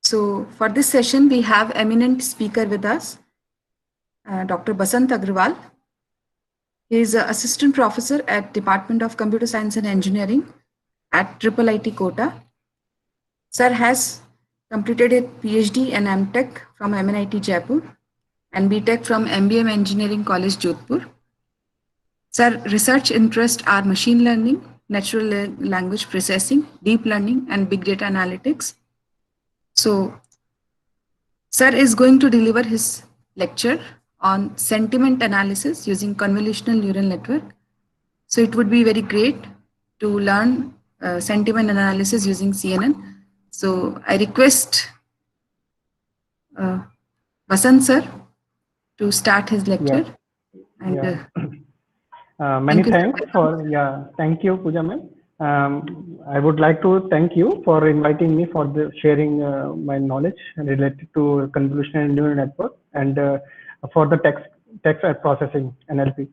So for this session, we have eminent speaker with us, Dr. Basant Agrawal. He is an assistant professor at Department of Computer Science and Engineering at IIIT Kota. Sir has completed a PhD and MTech from MNIT Jaipur and BTech from MBM Engineering College Jodhpur. Sir research interests are machine learning, natural language processing, deep learning, and big data analytics. So Sir is going to deliver his lecture on sentiment analysis using convolutional neural network. So it would be very great to learn sentiment analysis using CNN. So I request uh, Basant sir to start his Yeah, lecture. And yeah. Many thank you, thanks sir. for, thank you, Pooja ma'am. I would like to thank you for inviting me for sharing my knowledge related to convolutional neural network and for the text processing NLP.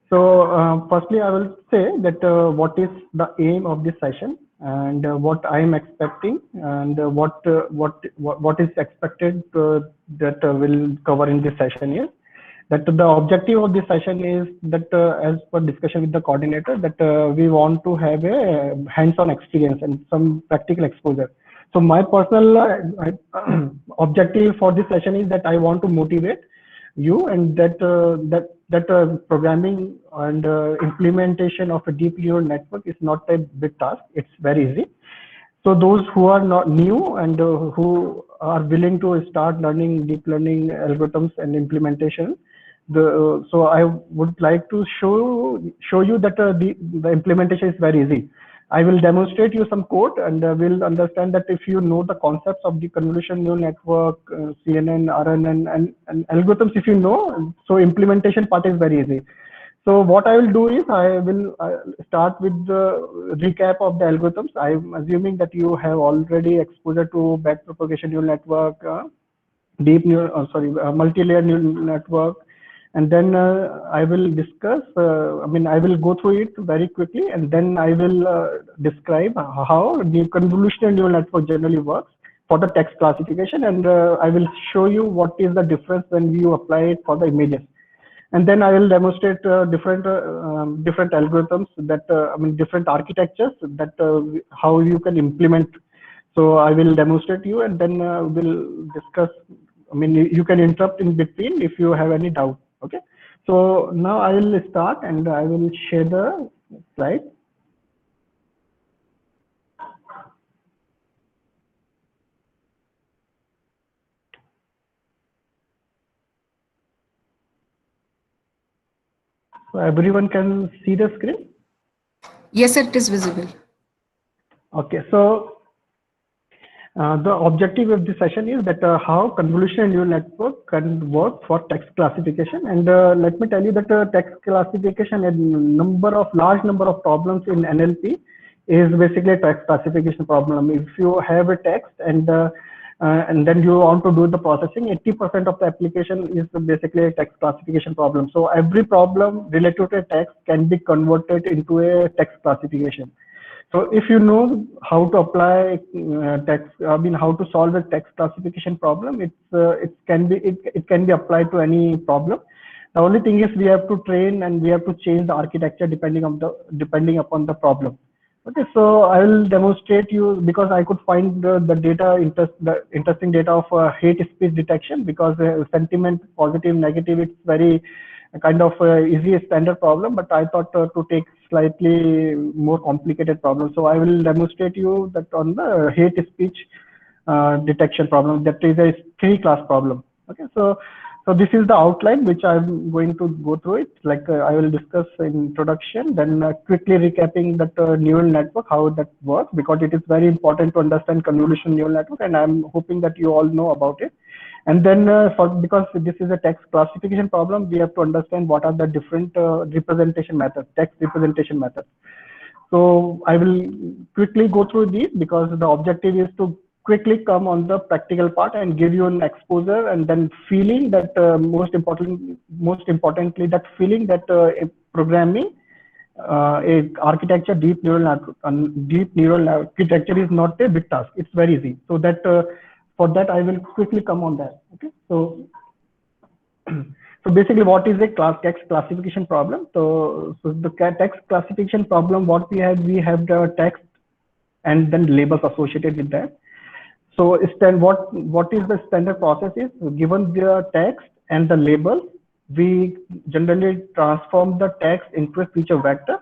So, firstly, I will say that what is the aim of this session and what I am expecting and what is expected that will cover in this session is that the objective of this session is that as per discussion with the coordinator that we want to have a hands-on experience and some practical exposure. So my personal objective for this session is that I want to motivate you and that programming and implementation of a deep neural network is not a big task. It's very easy. So those who are not new and who are willing to start learning deep learning algorithms and implementation, so I would like to show you that the implementation is very easy. I will demonstrate you some code and we'll understand that if you know the concepts of the convolution neural network, CNN, RNN, and algorithms, if you know, so implementation part is very easy. So what I will do is I will start with the recap of the algorithms. I'm assuming that you have already exposure to backpropagation neural network, multi-layer neural network, and then I will discuss. I will go through it very quickly, and then I will describe how the convolutional neural network generally works for the text classification, and I will show you what is the difference when you apply it for the images. And then I will demonstrate different algorithms that different architectures that how you can implement. So I will demonstrate you, and then we'll discuss. You can interrupt in between if you have any doubt. Okay. So now I will start, and I will share the slide. So everyone can see the screen. Yes, sir, it is visible. Okay. So the objective of this session is that how convolutional neural network can work for text classification. And let me tell you that text classification and large number of problems in NLP is basically a text classification problem. If you have a text and then you want to do the processing, 80% of the application is basically a text classification problem. So every problem related to a text can be converted into a text classification. So if you know how to apply how to solve a text classification problem, it can be applied to any problem. The only thing is we have to train and we have to change the architecture depending upon the problem. Okay, so I will demonstrate you because I could find the interesting data of hate speech detection because sentiment, positive, negative, it's very kind of easy standard problem, but I thought to take slightly more complicated problem. So I will demonstrate you that on the hate speech detection problem, that is a 3-class problem. Okay, so this is the outline which I'm going to go through it. Like I will discuss introduction, then quickly recapping that neural network, how that works, because it is very important to understand convolutional neural network, and I'm hoping that you all know about it. And then because this is a text classification problem, we have to understand what are the different representation methods, text representation methods. So I will quickly go through these because the objective is to quickly come on the practical part and give you an exposure and then feeling that most importantly that feeling that programming a architecture deep neural architecture is not a big task. It's very easy. So that for that, I will quickly come on that. Okay, so basically, what is a text classification problem? So the text classification problem, what we have the text and then labels associated with that. So what is the standard process is, given the text and the label, we generally transform the text into a feature vector,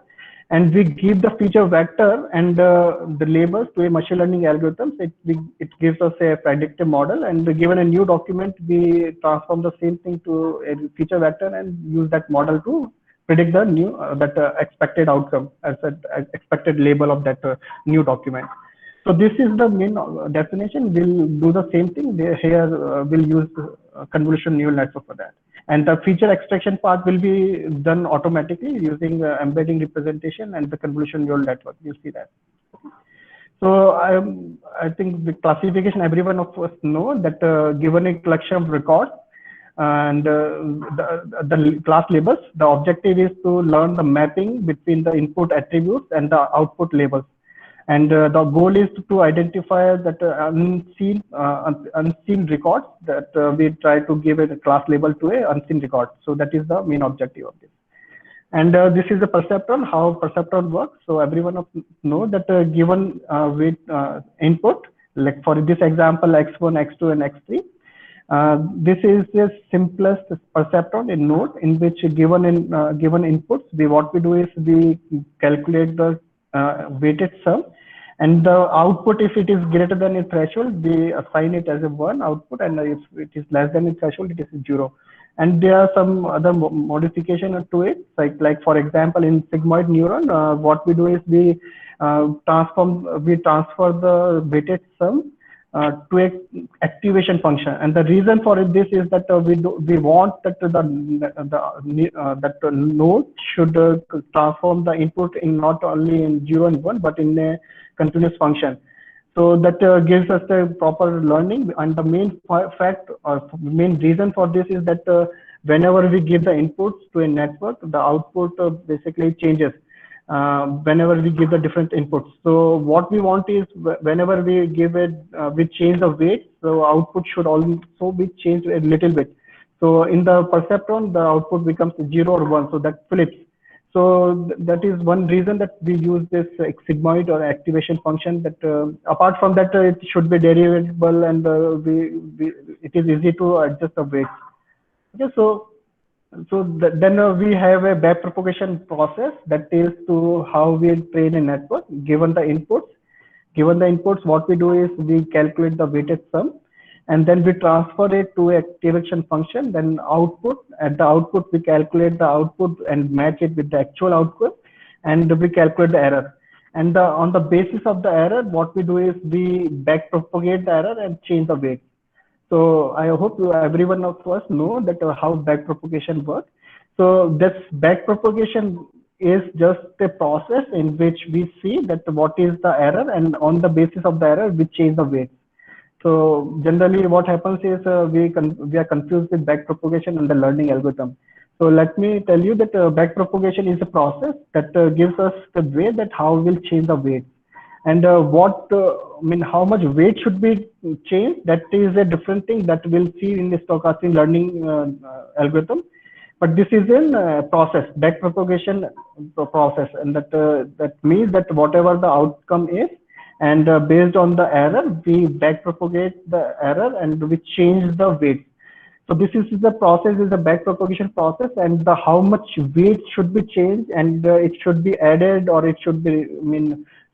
and we give the feature vector and the labels to a machine learning algorithm. It gives us a predictive model, and given a new document, we transform the same thing to a feature vector and use that model to predict the new expected outcome as an expected label of that new document. So this is the main definition. We'll do the same thing here. We'll use convolutional neural network for that. And the feature extraction part will be done automatically using embedding representation and the convolutional neural network. You see that. So I think the classification, everyone of us know that given a collection of records and the class labels, the objective is to learn the mapping between the input attributes and the output labels. And the goal is to identify that unseen records that we try to give a class label to a unseen record. So that is the main objective of this. And this is the perceptron, how perceptron works. So everyone know that given with input, like for this example, x1, x2, and x3, this is the simplest perceptron in node in which given inputs, what we do is we calculate the weighted sum, and the output, if it is greater than a threshold, we assign it as a 1 output, and if it is less than a threshold, it is a 0. And there are some other modification to it, like for example, in sigmoid neuron, what we do is we transfer the weighted sum to a activation function, and the reason for this is that we want that the node should transform the input in not only in 0 and 1 but in a continuous function. So that gives us the proper learning, and the main fact or main reason for this is that whenever we give the inputs to a network, the output basically changes whenever we give the different inputs. So what we want is whenever we give it, we change the weight, so output should also be changed a little bit. So in the perceptron, the output becomes 0 or 1, so that flips. So that is one reason that we use this sigmoid or activation function. That apart from that, it should be derivable, and it is easy to adjust the weights. Okay, so then we have a backpropagation process that tells to how we train a network. Given the inputs, what we do is we calculate the weighted sum, and then we transfer it to a activation function. Then at the output we calculate the output and match it with the actual output, and we calculate the error. And on the basis of the error, what we do is we backpropagate the error and change the weight. So I hope everyone of us know that how backpropagation works. So this backpropagation is just a process in which we see that what is the error, and on the basis of the error we change the weight. So generally what happens is we are confused with backpropagation and the learning algorithm. So let me tell you that backpropagation is a process that gives us the way that how we'll change the weight. And how much weight should be changed, that is a different thing that we'll see in the stochastic learning algorithm. But this is in process, backpropagation process, and that means that whatever the outcome is, and based on the error, we backpropagate the error and we change the weight. So this is the process, is the backpropagation process, and how much weight should be changed, and it should be added or it should be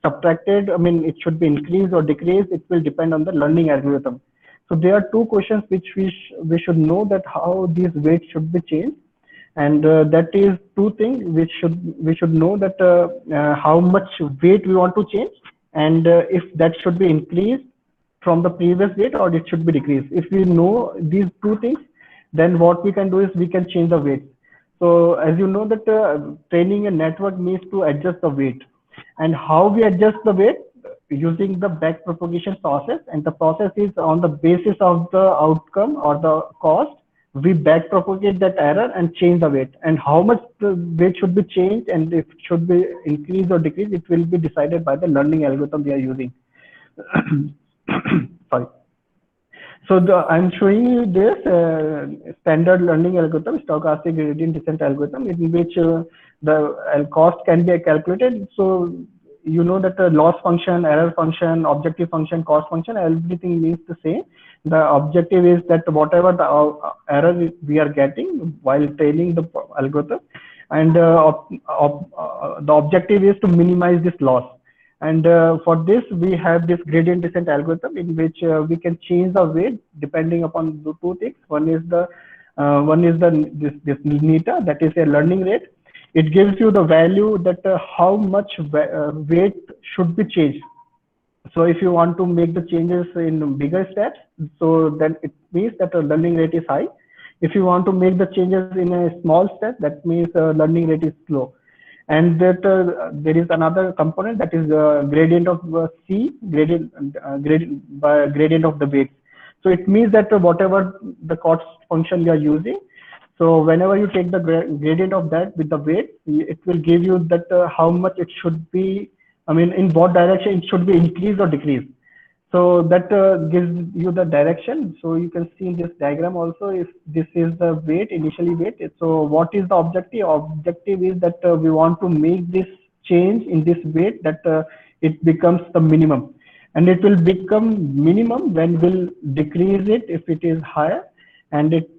subtracted. It should be increased or decreased. It will depend on the learning algorithm. So there are two questions which we should know, that how these weights should be changed, and that is two things we should know, that how much weight we want to change, and if that should be increased from the previous weight or it should be decreased. If we know these two things, then what we can do is we can change the weight. So as you know that training a network needs to adjust the weight, and how we adjust the weight, using the backpropagation process, and the process is on the basis of the outcome or the cost, we backpropagate that error and change the weight, and how much the weight should be changed and if it should be increased or decreased, it will be decided by the learning algorithm we are using. Sorry. I'm showing you this standard learning algorithm, stochastic gradient descent algorithm, in which the cost can be calculated. So you know that the loss function, error function, objective function, cost function, everything means the same. The objective is that whatever the error we are getting while training the algorithm, and the objective is to minimize this loss. And for this, we have this gradient descent algorithm in which we can change the weight depending upon the two things. One is the this neta, that is a learning rate. It gives you the value that how much weight should be changed. So if you want to make the changes in bigger steps, so then it means that the learning rate is high. If you want to make the changes in a small step, that means learning rate is slow. And that there is another component, that is gradient of C, gradient of the weight. So it means that whatever the cost function you are using, so whenever you take the gradient of that with the weight, it will give you that how much it should be, I mean, in what direction it should be increased or decreased. So that gives you the direction. So you can see in this diagram also, if this is the weight, initially weight. So what is the objective? Objective is that we want to make this change in this weight that it becomes the minimum, and it will become minimum when we'll decrease it if it is higher, and it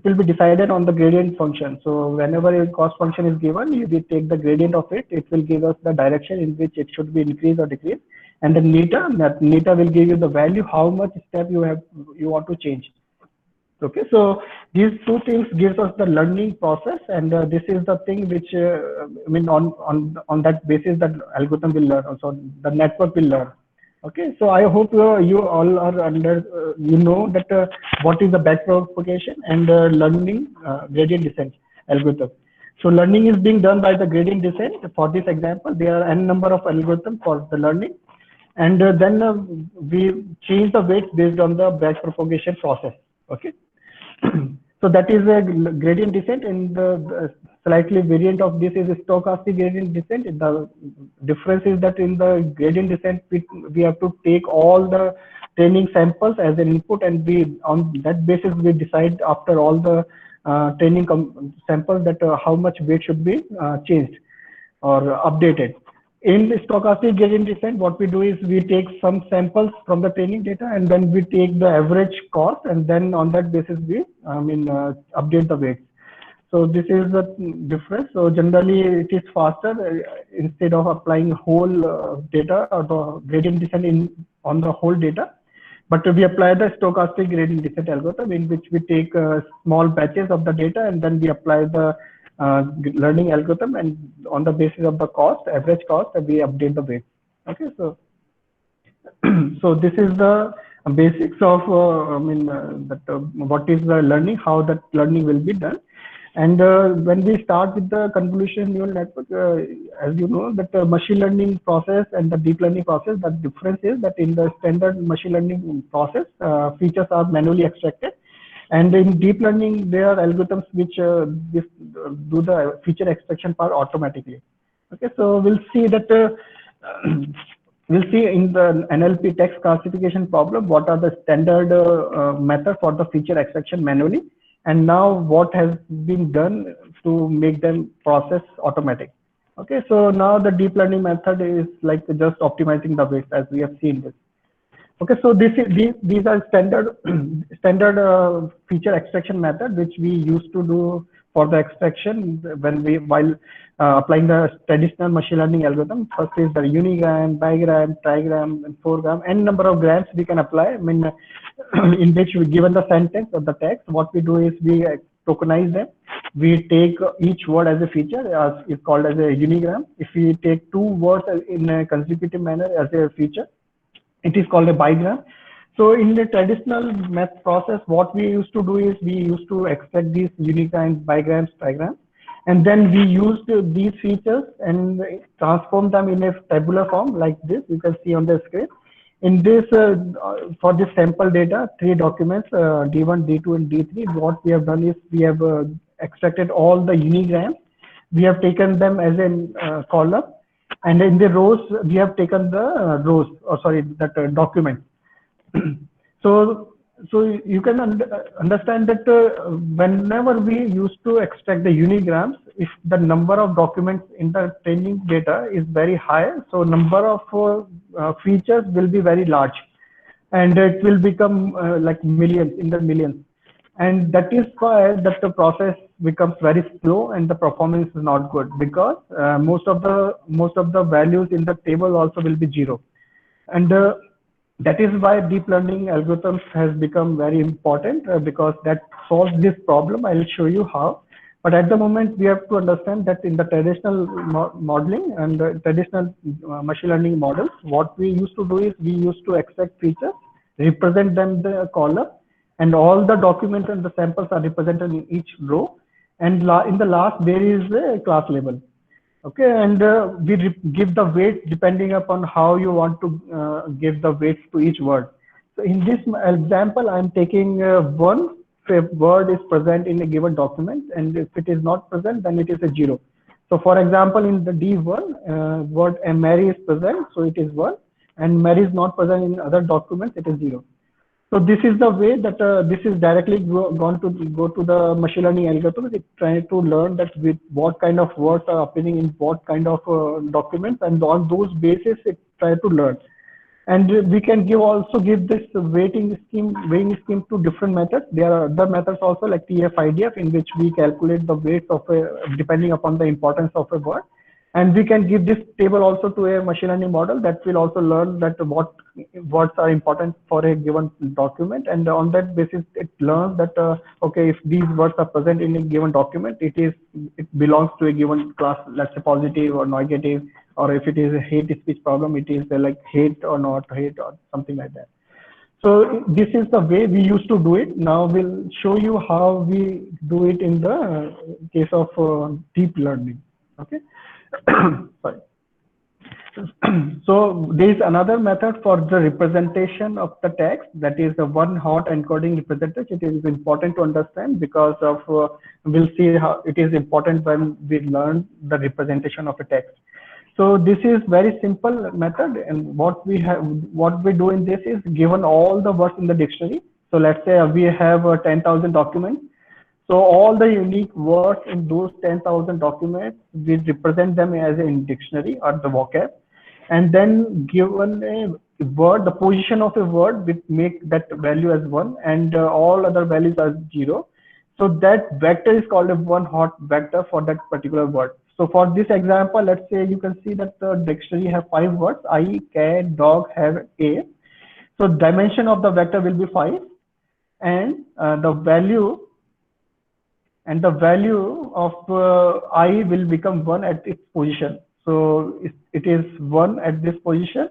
will be decided on the gradient function. So whenever a cost function is given, we take the gradient of it. It will give us the direction in which it should be increased or decreased. And the neta will give you the value how much step you want to change. Okay, so these two things gives us the learning process, and this is the thing which I mean on that basis that algorithm will learn, also the network will learn. Okay, so I hope you all are under you know that what is the backpropagation and learning gradient descent algorithm. So learning is being done by the gradient descent. For this example, there are n number of algorithms for the learning. And then we change the weight based on the backpropagation process. Okay, so that is a gradient descent, and the slightly variant of this is a stochastic gradient descent. The difference is that in the gradient descent, we have to take all the training samples as an input, and we on that basis we decide after all the training samples that how much weight should be changed or updated. In the stochastic gradient descent, what we do is we take some samples from the training data, and then we take the average cost, and then on that basis we update the weights. So this is the difference. So generally it is faster instead of applying whole data or the gradient descent on the whole data. But we apply the stochastic gradient descent algorithm, in which we take small batches of the data, and then we apply the learning algorithm, and on the basis of the cost, average cost, we update the weight. Okay, so so this is the basics of what is the learning, how that learning will be done. And when we start with the convolutional neural network, as you know, that the machine learning process and the deep learning process, the difference is that in the standard machine learning process, features are manually extracted. And in deep learning, there are algorithms which do the feature extraction part automatically. Okay, so we'll see that we'll see in the NLP text classification problem what are the standard methods for the feature extraction manually, and now what has been done to make them process automatic. Okay, so now the deep learning method is like just optimizing the weights, as we have seen this. Okay, so these are standard feature extraction method which we used to do for the extraction while applying the traditional machine learning algorithm. First is the unigram, bigram, trigram, and fourgram. N number of grams we can apply. I mean, in which we given the sentence or the text, what we do is we tokenize them. We take each word as a feature, as is called as a unigram. If we take two words in a consecutive manner as a feature, it is called a bigram. So in the traditional math process, what we used to do is we used to extract these unigrams, bigrams, trigrams, and then we used these features and transform them in a tabular form like this. You can see on the screen. In this, for this sample data, 3 documents, D1, D2, and D3, what we have done is we have extracted all the unigrams. We have taken them as a column. And in the rows, we have taken the rows, or sorry, that document. So So you can understand that whenever we used to extract the unigrams, if the number of documents in the training data is very high, so number of features will be very large, and it will become like millions, in the millions, and that is why that the process becomes very slow and the performance is not good, because most of the values in the table also will be zero. And that is why deep learning algorithms has become very important, because that solves this problem. I'll show you how. But at the moment, we have to understand that in the traditional modeling and the traditional machine learning models, what we used to do is we used to extract features, represent them in the column, and all the documents and the samples are represented in each row. And in the last, there is a class label. Okay, and we give the weight depending upon how you want to give the weights to each word. So in this example, I'm taking one word is present in a given document, and if it is not present, then it is a zero. So for example, in the D1, word Mary is present, so it is 1, and Mary is not present in other documents, it is 0. So this is the way that this is directly go to the machine learning algorithm. It trying to learn that with what kind of words are appearing in what kind of documents, and on those basis it try to learn. And we can also give this weighing scheme to different methods. There are other methods also like TF-IDF, in which we calculate the weights of depending upon the importance of a word. And we can give this table also to a machine learning model that will also learn that what words are important for a given document, and on that basis it learns that okay, if these words are present in a given document, it belongs to a given class, let's say positive or negative, or if it is a hate speech problem, it is like hate or not hate or something like that. So this is the way we used to do it. Now we'll show you how we do it in the case of deep learning. Okay. Sorry. So there is another method for the representation of the text, that is the one-hot encoding representation. It is important to understand because of we'll see how it is important when we learn the representation of a text. So this is very simple method, and what we do in this is given all the words in the dictionary. So let's say we have 10,000 documents. So all the unique words in those 10,000 documents, we represent them as a dictionary or the vocab, and then given a word, the position of a word, we make that value as 1, and all other values are 0. So that vector is called a one-hot vector for that particular word. So for this example, let's say you can see that the dictionary have 5 words: I, cat, dog, have a. So dimension of the vector will be 5, and the value of I will become 1 at its position. So it is 1 at this position,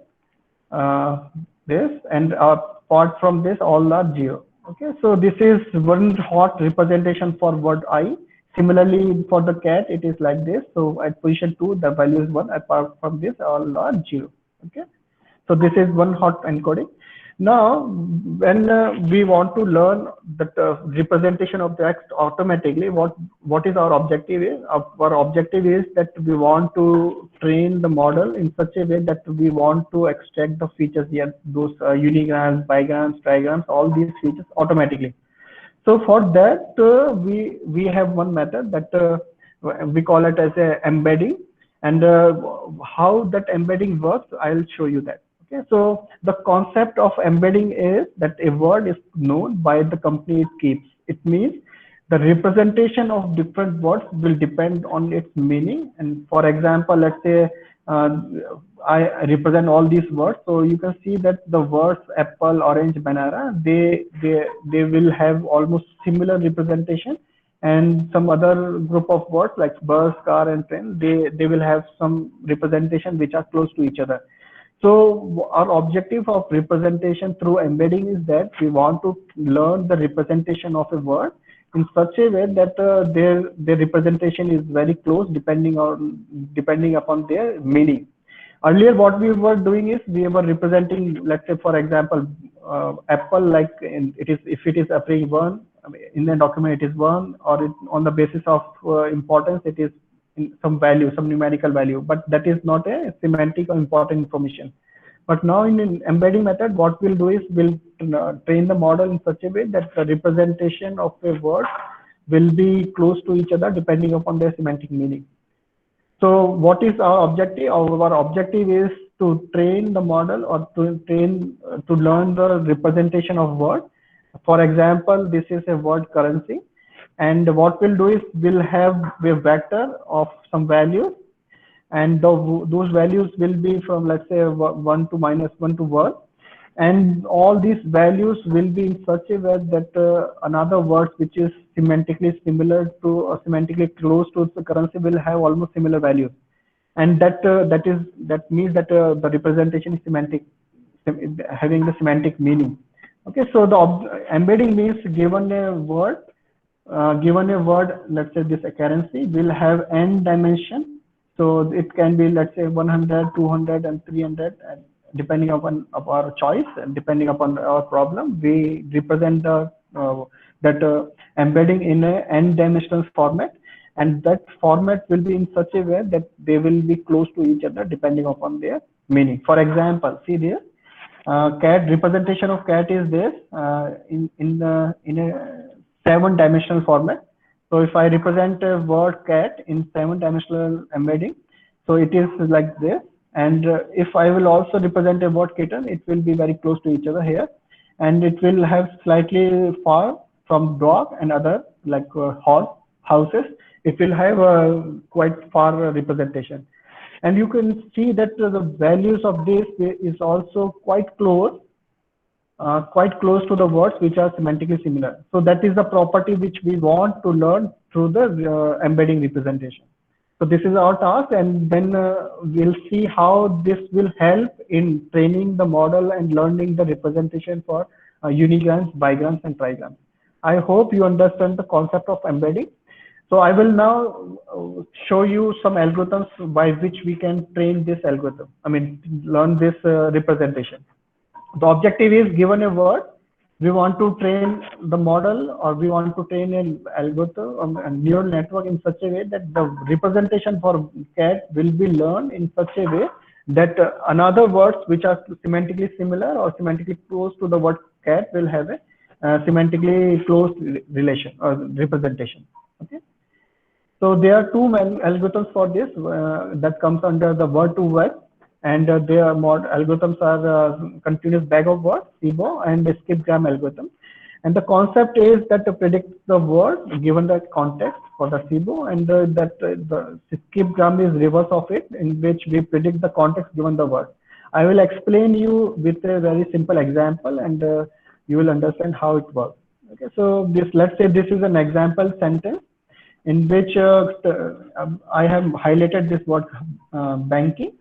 this, and apart from this, all are 0. Okay, so this is one hot representation for word I. Similarly, for the cat, it is like this. So at position 2, the value is 1. Apart from this, all are 0. Okay, so this is one hot encoding. Now, when we want to learn the representation of text automatically, what is our objective is? Our objective is that we want to train the model in such a way that we want to extract the features here, those unigrams, bigrams, trigrams, all these features automatically. So for that, we have one method that we call it as a embedding, and how that embedding works, I'll show you that. Okay, so the concept of embedding is that a word is known by the company it keeps. It means the representation of different words will depend on its meaning. And for example, let's say I represent all these words. So you can see that the words apple, orange, banana, they will have almost similar representation. And some other group of words like bus, car, and train, they will have some representation which are close to each other. So our objective of representation through embedding is that we want to learn the representation of a word in such a way that their representation is very close depending upon their meaning. Earlier, what we were doing is we were representing, let's say, for example, apple, like if it is appearing 1 in the document, it is 1, or on the basis of importance, it is some value, some numerical value, but that is not a semantic or important information. But now in an embedding method, what we'll do is we'll train the model in such a way that the representation of a word will be close to each other depending upon their semantic meaning. So what is our objective? Our objective is to train the model or to learn the representation of word. For example, this is a word currency, and what we'll do is we'll have a vector of some values, and those values will be from, let's say, 1 to -1 to 1, and all these values will be in such a way that another word which is semantically similar to or semantically close to the currency will have almost similar values, and that means that the representation is semantic, having the semantic meaning. Okay, so the embedding means given a word, let's say this currency will have n dimension. So it can be, let's say, 100, 200, and 300, and depending upon our choice and depending upon our problem, we represent the embedding in a n-dimensional format, and that format will be in such a way that they will be close to each other depending upon their meaning. For example, see this cat representation of cat is this in a 7-dimensional format. So if I represent a word cat in 7-dimensional embedding, so it is like this. And if I will also represent a word kitten, it will be very close to each other here, and it will have slightly far from dog and other like horse, houses. It will have a quite far representation, and you can see that the values of this is also quite close to the words which are semantically similar. So that is the property which we want to learn through the embedding representation. So this is our task, and then we'll see how this will help in training the model and learning the representation for unigrams, bigrams, and trigrams. I hope you understand the concept of embedding. So I will now show you some algorithms by which we can train this algorithm. I mean, learn this representation. The objective is, given a word, we want to train the model, or we want to train an algorithm, a neural network in such a way that the representation for cat will be learned in such a way that another words which are semantically similar or semantically close to the word cat will have a semantically close relation or representation. Okay. So there are two algorithms for this that comes under the word-to-word, and their algorithms are continuous bag of words, SIBO, and the skipgram algorithm. And the concept is that to predict the word given the context for the SIBO, and that the skipgram is reverse of it, in which we predict the context given the word. I will explain you with a very simple example, and you will understand how it works. Okay, so this, let's say this is an example sentence in which I have highlighted this word banking.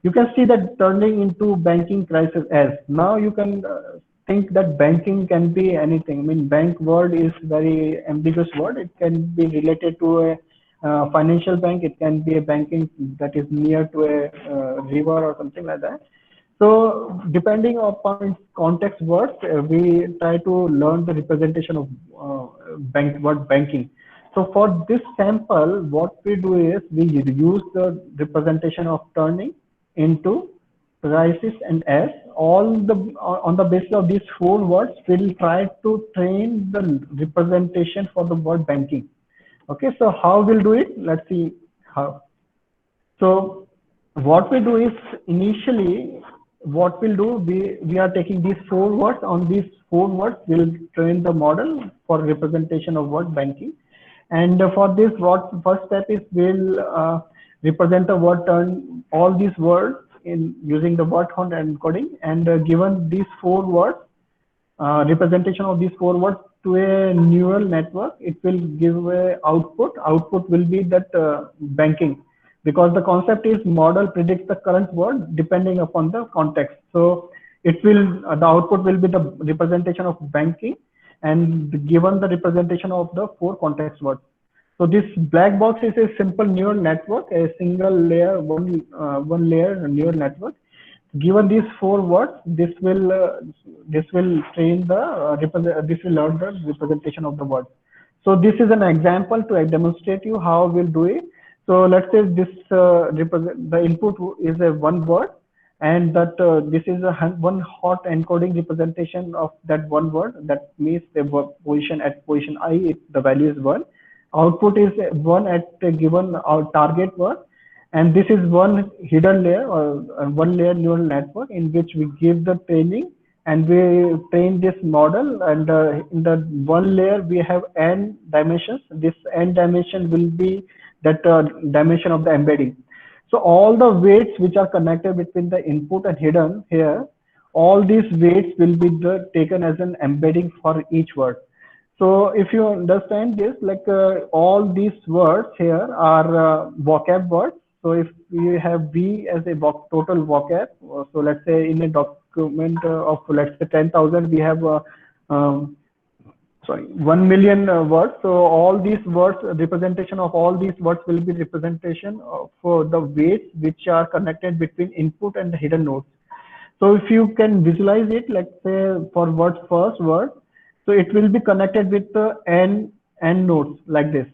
You can see that turning into banking crisis as. Now you can think that banking can be anything. I mean, bank word is very ambiguous word. It can be related to a financial bank. It can be a banking that is near to a river or something like that. So depending upon context words, we try to learn the representation of word banking. So for this sample, what we do is we use the representation of turning into crisis and s. On the basis of these 4 words, we'll try to train the representation for the word banking. Okay, so how we'll do it? Let's see how. So what we do is, initially what we'll do, we are taking these 4 words. On these 4 words, we'll train the model for representation of word banking. And for this, first step is we'll represent the word turn, all these words in using the word count encoding, and given these 4 words, representation of these 4 words to a neural network, it will give a output. Output will be that banking, because the concept is model predicts the current word depending upon the context. So it will, the output will be the representation of banking, and given the representation of the 4 context words. So this black box is a simple neural network, a single layer, one layer neural network. Given these 4 words, this will train the this will learn the representation of the word. So this is an example to demonstrate you how we'll do it. So let's say this the input is a 1 word, and that this is a one hot encoding representation of that one word. That means the position at position I, the value is 1. Output is 1 at a given target word, and this is one hidden layer or one layer neural network in which we give the training and we train this model, and in the one layer we have n dimensions. This n dimension will be that dimension of the embedding. So all the weights which are connected between the input and hidden here, all these weights will be taken as an embedding for each word. So if you understand this, like all these words here are vocab words. So if we have V as a total vocab, so let's say in a document of let's say 10,000, we have um, 1 million words. So all these words, representation of all these words will be representation for the weights which are connected between input and the hidden nodes. So if you can visualize it, let's say for first word, so it will be connected with the n nodes like this.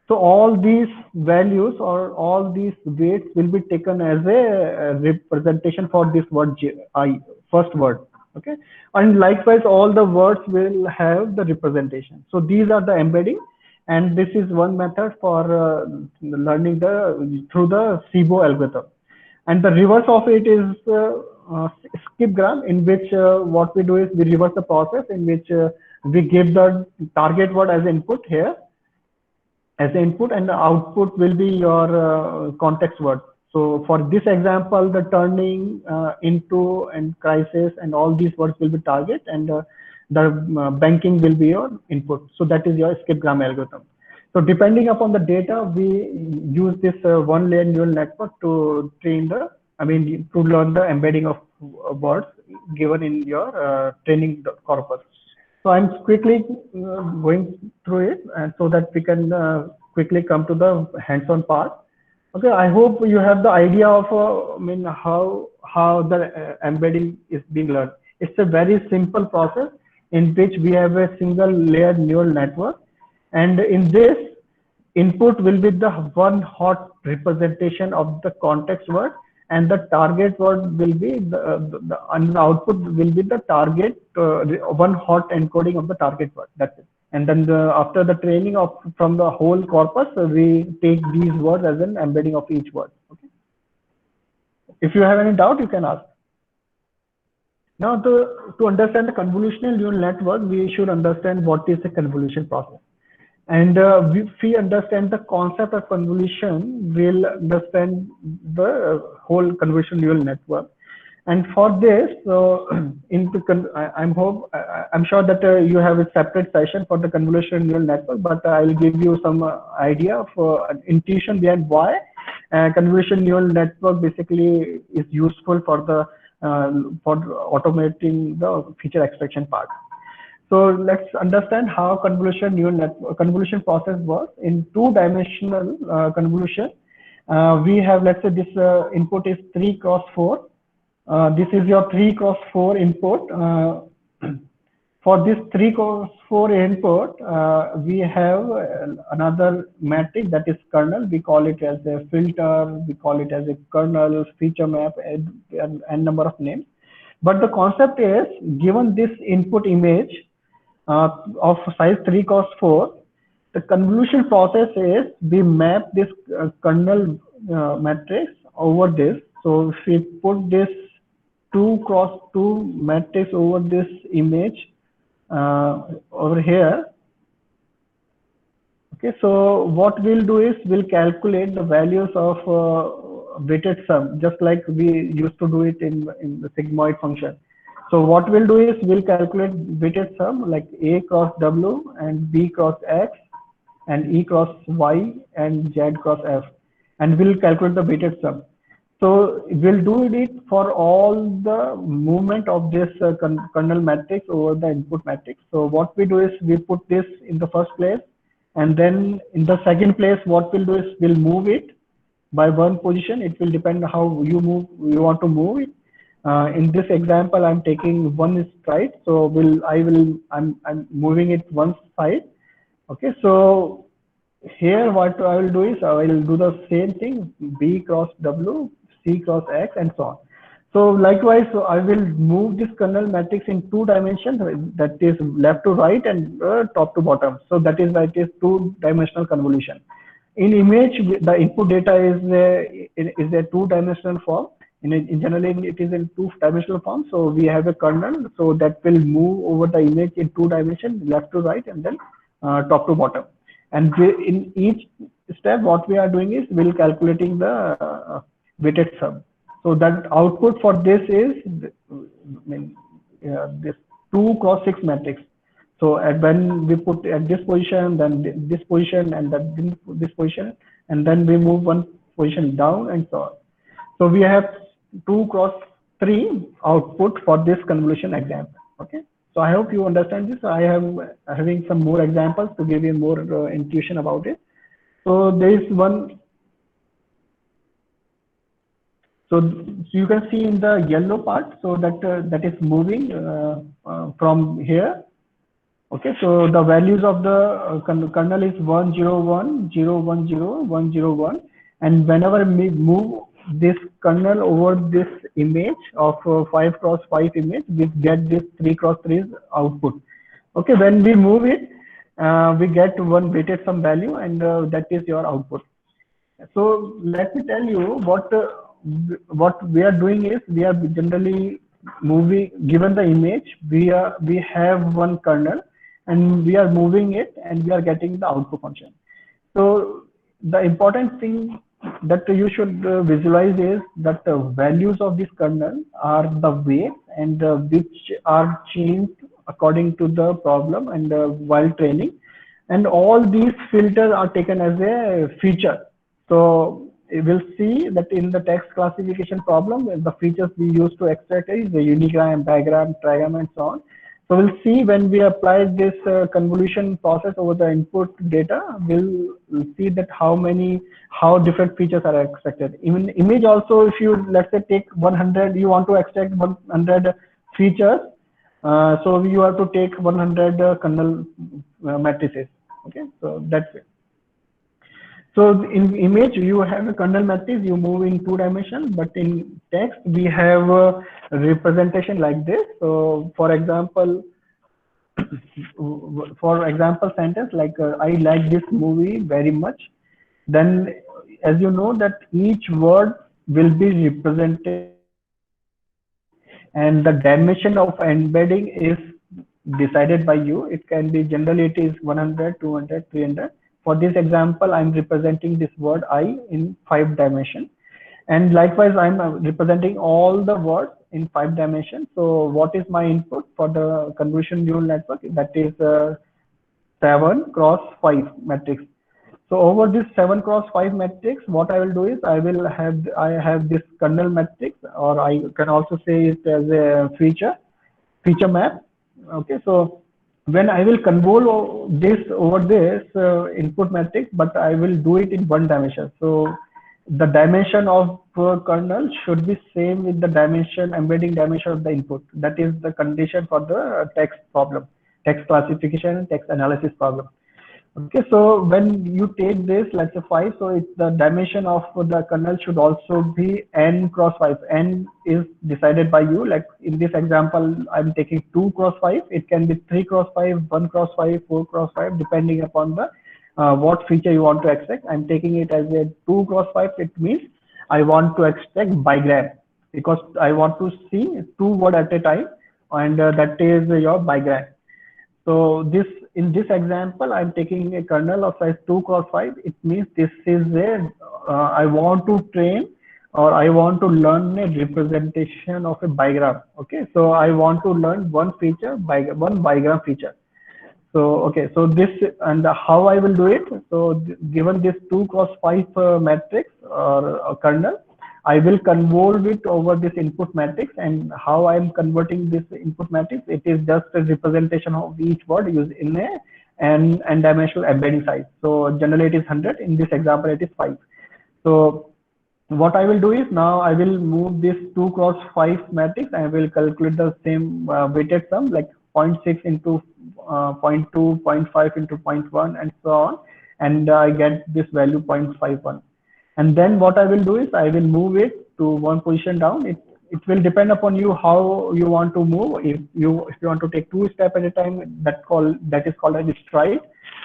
So all these values or all these weights will be taken as a representation for this word I, first word. Okay, and likewise all the words will have the representation. So these are the embedding, and this is one method for learning through the SIBO algorithm. And the reverse of it is skipgram, in which what we do is we reverse the process, in which we give the target word as input here as the input, and the output will be your context word. So for this example, the turning, into, and crisis, and all these words will be target, and the banking will be your input. So that is your skipgram algorithm. So depending upon the data, we use this one layer neural network to train to learn the embedding of words given in your training corpus. So I'm quickly going through it, and so that we can quickly come to the hands-on part. Okay, I hope you have the idea of how the embedding is being learned. It's a very simple process in which we have a single layer neural network, and in this input will be the one hot representation of the context word, and the target word will be and the output will be the target one hot encoding of the target word. That's it. And then after the training from the whole corpus, we take these words as an embedding of each word. Okay. If you have any doubt, you can ask. Now, to understand the convolutional neural network, we should understand what is the convolution process. And if we understand the concept of convolution, we'll understand the whole convolutional neural network. And for this, so I'm sure that you have a separate session for the convolutional neural network, but I'll give you some idea of intuition behind why convolutional neural network basically is useful for the for automating the feature extraction part. So let's understand how convolution process works. In two-dimensional convolution, we have, let's say this input is 3 cross 4. This is your 3 cross 4 input. For this 3 cross 4 input, we have another matrix that is kernel. We call it as a filter, we call it as a kernel, feature map, and number of names. But the concept is, given this input image of size 3 cross 4, the convolution process is we map this kernel matrix over this. So if we put this 2 cross 2 matrix over this image over here, okay, so what we'll do is we'll calculate the values of weighted sum, just like we used to do it in the sigmoid function. So what we'll do is we'll calculate weighted sum like A cross W and B cross X and E cross Y and Z cross F, and we'll calculate the weighted sum. So we'll do it for all the movement of this kernel matrix over the input matrix. So what we do is we put this in the first place, and then in the second place, what we'll do is we'll move it by one position. It will depend how you want to move it. In this example, I'm taking one stride, so I'm moving it one side. Okay, so here what I will do is I will do the same thing, B cross W, C cross X, and so on. So likewise, so I will move this kernel matrix in two dimensions, that is left to right and top to bottom. So that is why it is two-dimensional convolution. In image, the input data is a two-dimensional form. In generally, it is in two-dimensional form. So we have a kernel, so that will move over the image in two dimensions, left to right, and then top to bottom. And in each step, what we are doing is we'll calculating the weighted sum. So that output for this is this 2x6 matrix. So when we put at this position, then this position, and then this position, and then we move one position down and so on. So we have 2x3 output for this convolution example. Okay. So I hope you understand this. I am having some more examples to give you more intuition about it. So there is one. So you can see in the yellow part, so that is moving from here. Okay, so the values of the kernel is 101, 010, 101, and whenever we move this kernel over this image of 5x5 image, we get this 3x3 output. Okay, when we move it, we get one weighted sum value, and that is your output. So let me tell you what we are doing is we are generally moving, given the image, we have one kernel and we are moving it and we are getting the output function. So the important thing that you should visualize is that the values of this kernel are the weights, and which are changed according to the problem and while training, and all these filters are taken as a feature. So we'll see that in the text classification problem, the features we use to extract is the unigram, bigram, trigram, and so on. So we'll see when we apply this convolution process over the input data, we'll see that how different features are extracted. Even image also, if you let's say take 100, you want to extract 100 features, so you have to take 100 kernel matrices. Okay, so that's it. So in image, you have a kernel matrix, you move in two dimensions, but in text, we have a representation like this. So for example sentence like, I like this movie very much. Then as you know that each word will be represented, and the dimension of embedding is decided by you. It can be, generally it is 100, 200, 300. For this example, I'm representing this word I in 5 dimensions, and likewise I'm representing all the words in 5 dimensions. So what is my input for the convolution neural network? That is 7x5 matrix. So over this 7x5 matrix, what I will do is I have this kernel matrix, or I can also say it as a feature map. Okay, so when I will convolve this over this input matrix, but I will do it in 1 dimension. So the dimension of kernel should be same with the dimension, embedding dimension of the input. That is the condition for the text problem, text classification and text analysis problem. Okay, so when you take this, let's say 5, so it's the dimension of the kernel should also be n cross 5. N is decided by you. Like in this example, I'm taking 2 cross 5. It can be 3 cross 5, 1 cross 5, 4 cross 5, depending upon the what feature you want to extract. I'm taking it as a 2 cross 5. It means I want to extract bigram, because I want to see 2 words at a time, and that is your bigram. So in this example, I'm taking a kernel of size 2 cross 5. It means this is I want to train, or I want to learn a representation of a bigram. Okay, so I want to learn one bigram feature. So okay, so this, and how I will do it. So given this 2 cross 5 matrix or a kernel, I will convolve it over this input matrix. And how I am converting this input matrix, it is just a representation of each word used in a n dimensional embedding size. So generally it is 100. In this example, it is 5. So what I will do is, now I will move this 2 cross 5 matrix, and I will calculate the same weighted sum, like 0.6 into 0.2, 0.5 into 0.1, and so on. And I get this value 0.51. And then what I will do is I will move it to one position down. it will depend upon you how you want to move. If you want to take 2 steps at a time, that is called as stride.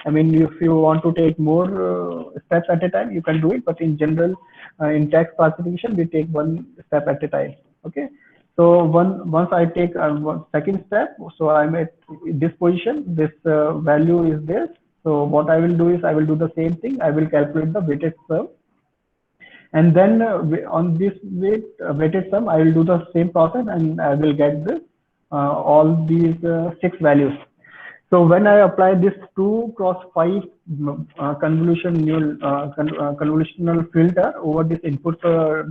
I mean, if you want to take more steps at a time, you can do it. But in general, in tax classification, we take 1 step at a time. Okay. So once I take second step, so I'm at this position. This value is this. So what I will do is I will do the same thing. I will calculate the weighted sum, and then on this weighted sum, I will do the same process, and I will get this all these 6 values. So when I apply this 2 cross 5 convolutional filter over this input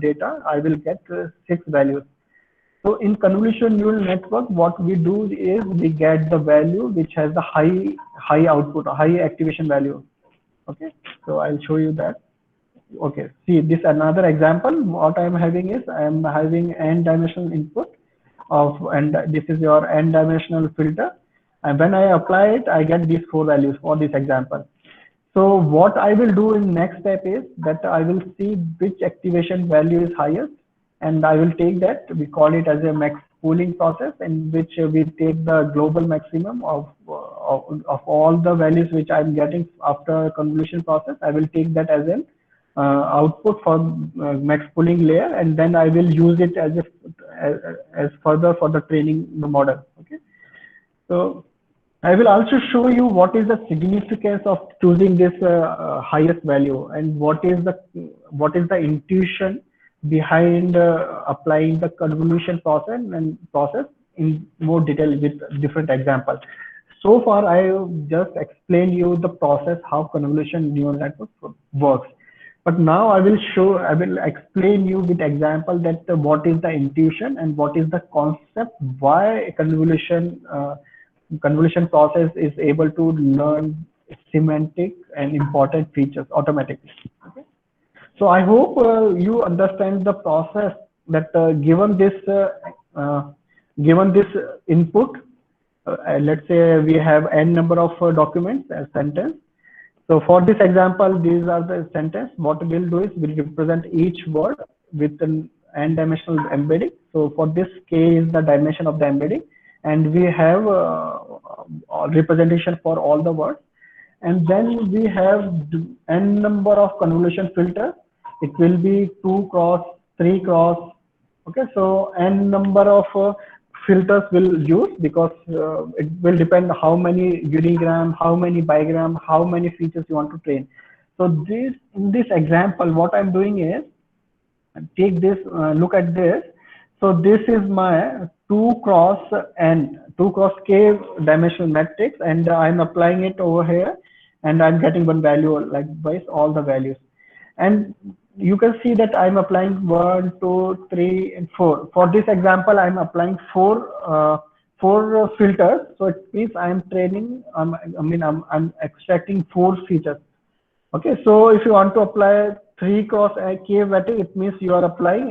data, I will get 6 values. So in convolution neural network, what we do is we get the value which has the high output, high activation value. Okay, so I'll show you that. Okay, see this another example. What I'm having is I'm having n dimensional input of, and this is your n dimensional filter. And when I apply it, I get these 4 values for this example. So what I will do in next step is that I will see which activation value is highest, and I will take that. We call it as a max pooling process, in which we take the global maximum of all the values which I'm getting after convolution process. I will take that as an output for max pooling layer, and then I will use it as further for the training the model. Okay, so I will also show you what is the significance of choosing this highest value, and what is the intuition behind applying the convolution process in more detail with different examples. So far, I just explained you the process how convolution neural network works. But now I will explain you with example that what is the intuition and what is the concept, why convolution process is able to learn semantic and important features automatically. Okay? So I hope you understand the process that given this input, let's say we have n number of documents as sentence. So for this example, these are the sentence. What we'll do is we'll represent each word with an n dimensional embedding. So for this k is the dimension of the embedding, and we have representation for all the words. And then we have n number of convolution filters. It will be 2 cross 3 cross. Okay, so n number of filters will use, because it will depend how many unigram, how many bigram, how many features you want to train. So in this example, what I'm doing is take this, look at this. So this is my 2 cross n, 2 cross k dimensional matrix, and I'm applying it over here, and I'm getting one value, likewise all the values. And you can see that I'm applying 1, 2, 3, and 4. For this example, I'm applying 4 filters. So it means I'm training. I'm extracting 4 features. Okay. So if you want to apply 3 cross k matrix, it means you are applying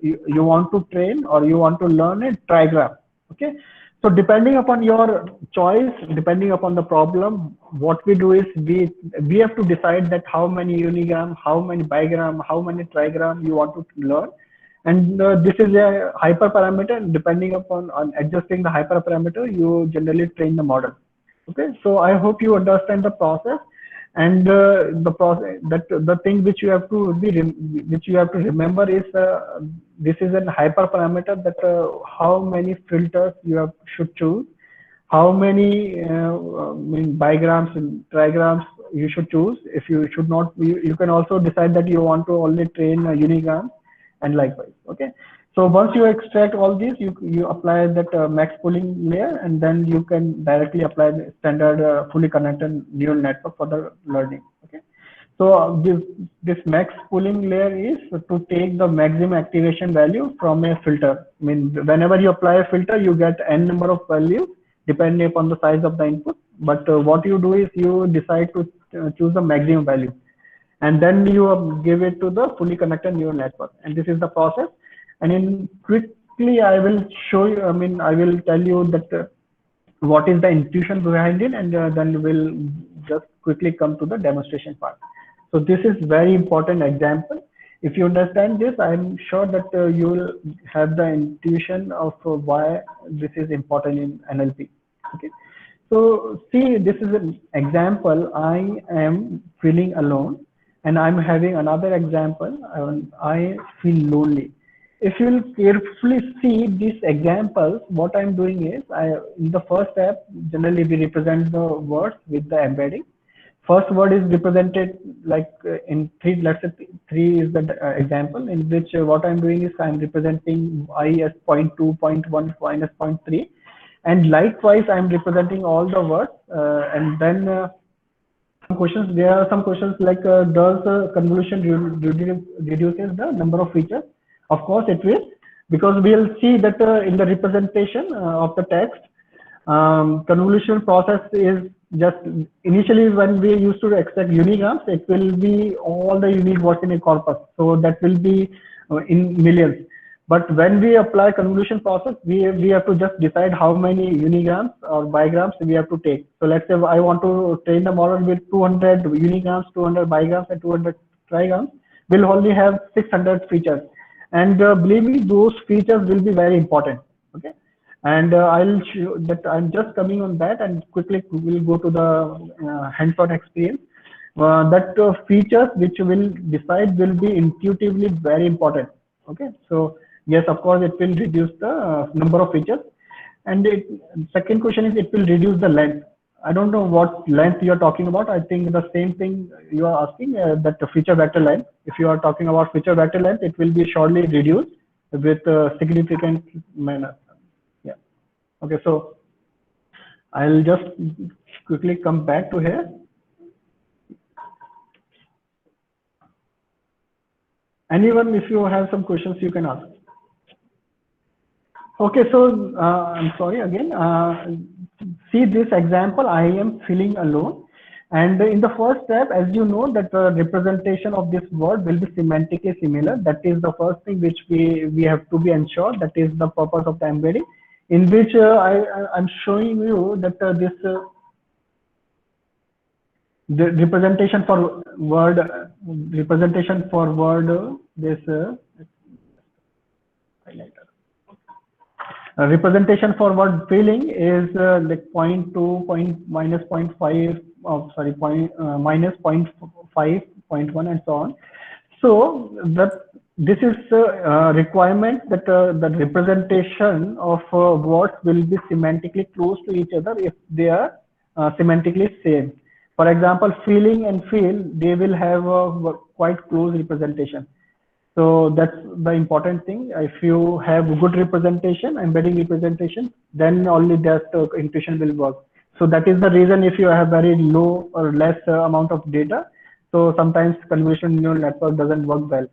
you want to train or you want to learn a trigram. Okay. So depending upon your choice, depending upon the problem, what we do is we have to decide that how many unigram, how many bigram, how many trigram you want to learn. And this is a hyperparameter, and depending upon adjusting the hyperparameter, you generally train the model. Okay, so I hope you understand the process, and the process, that the thing which you have to remember is this is a hyperparameter, that how many filters you should choose, how many bigrams and trigrams you should choose. If you should not, you can also decide that you want to only train unigrams, and likewise. Okay, so once you extract all these, you apply that max pooling layer, and then you can directly apply the standard fully connected neural network for the learning. Okay, so this max pooling layer is to take the maximum activation value from a filter. I mean, whenever you apply a filter, you get n number of values depending upon the size of the input. But what you do is you decide to choose the maximum value, and then you give it to the fully connected neural network. And this is the process. And in quickly, I will show you. I mean, I will tell you that what is the intuition behind it, and then we'll just quickly come to the demonstration part. So this is very important example. If you understand this, I'm sure that you will have the intuition of why this is important in NLP. Okay. So see, this is an example. I am feeling alone, and I'm having another example. I feel lonely. If you will carefully see these examples, what I'm doing is, in the first step, generally we represent the words with the embedding. First word is represented like in three, let's say three is the example in which what I'm doing is I'm representing I as 0.2, 0.1, minus 0.3. And likewise, I'm representing all the words. And then some questions, there are some questions like, does convolution reduces the number of features? Of course it will, because we'll see that in the representation of the text, convolution process is just initially when we used to extract unigrams, it will be all the unique words in a corpus. So that will be in millions. But when we apply convolution process, we have to just decide how many unigrams or bigrams we have to take. So let's say I want to train the model with 200 unigrams, 200 bigrams, and 200 trigrams. We'll only have 600 features. And believe me, those features will be very important. Okay. And I'll show that I'm just coming on that, and quickly we'll go to the hands-on experience. That features which will decide will be intuitively very important. Okay, so yes, of course, it will reduce the number of features. And second question is, it will reduce the length. I don't know what length you are talking about. I think the same thing you are asking, that the feature vector length. If you are talking about feature vector length, it will be surely reduced with a significant manner. Yeah. Okay, so I'll just quickly come back to here. Anyone, if you have some questions, you can ask. Okay, so I'm sorry again. See this example, I am feeling alone. And in the first step, as you know, that the representation of this word will be semantically similar. That is the first thing which we have to be ensured. That is the purpose of the embedding, in which I'm showing you that this the representation for word, this highlighter. Representation for word feeling is like 0.2, minus 0.5, sorry, minus 0.5, 0.1, and so on. So this is a requirement that the representation of words will be semantically close to each other if they are semantically same. For example, feeling and feel, they will have a quite close representation. So that's the important thing. If you have good representation, embedding representation, then only that intuition will work. So that is the reason if you have very low or less amount of data, so sometimes convolutional neural network doesn't work well.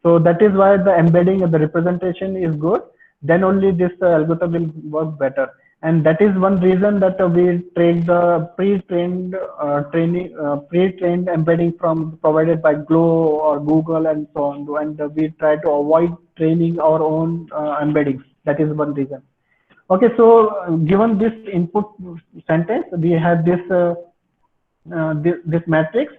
So that is why the embedding of the representation is good. Then only this algorithm will work better. And that is one reason that we take the pre-trained embedding from provided by Glow or Google and so on, and we try to avoid training our own embeddings. That is one reason. Okay, so given this input sentence, we have this this matrix,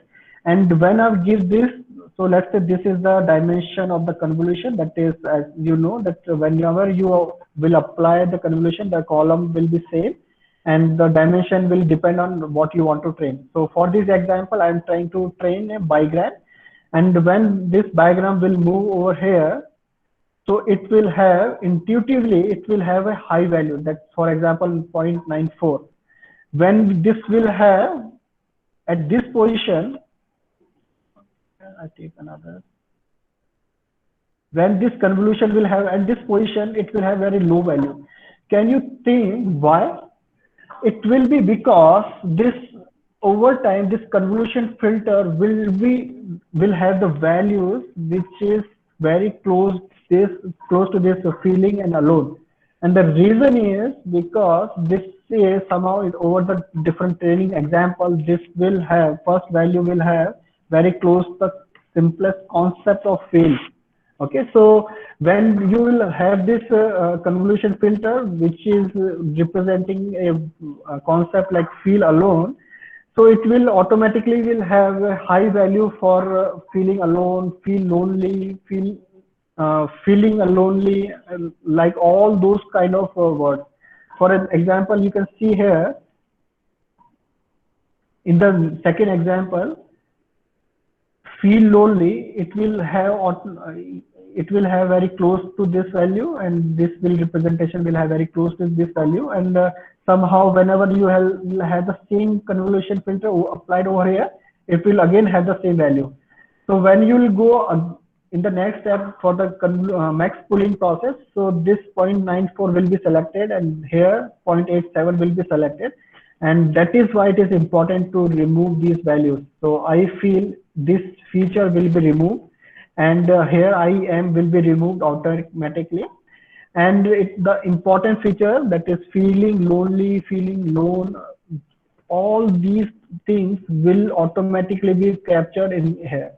and when I give this, so let's say this is the dimension of the convolution. That is, as you know, that whenever you will apply the convolution, the column will be same, and the dimension will depend on what you want to train. So for this example, I'm trying to train a bigram, and when this bigram will move over here, so it will have intuitively, it will have a high value. That, for example, 0.94. When this will have at this position, I take another. When this convolution will have at this position, it will have very low value. Can you think why? It will be because this over time, this convolution filter will have the values which is very close to this feeling and alone. And the reason is because this is somehow over the different training example, this will have first value will have very close to the simplest concept of feel. Okay, so when you will have this convolution filter, which is representing a concept like feel alone, So it will automatically will have a high value for feeling alone, feel lonely, feeling lonely, like all those kind of words. For an example, you can see here in the second example, feel lonely, it will have very close to this value, and this will representation will have very close to this value, and somehow whenever you have the same convolution filter applied over here, it will again have the same value. So when you will go in the next step for the max pooling process, so this 0.94 will be selected, and here 0.87 will be selected, and that is why it is important to remove these values. So I feel this feature will be removed, and here I am will be removed automatically, and the important feature, that is feeling lonely, feeling lone, all these things will automatically be captured in here.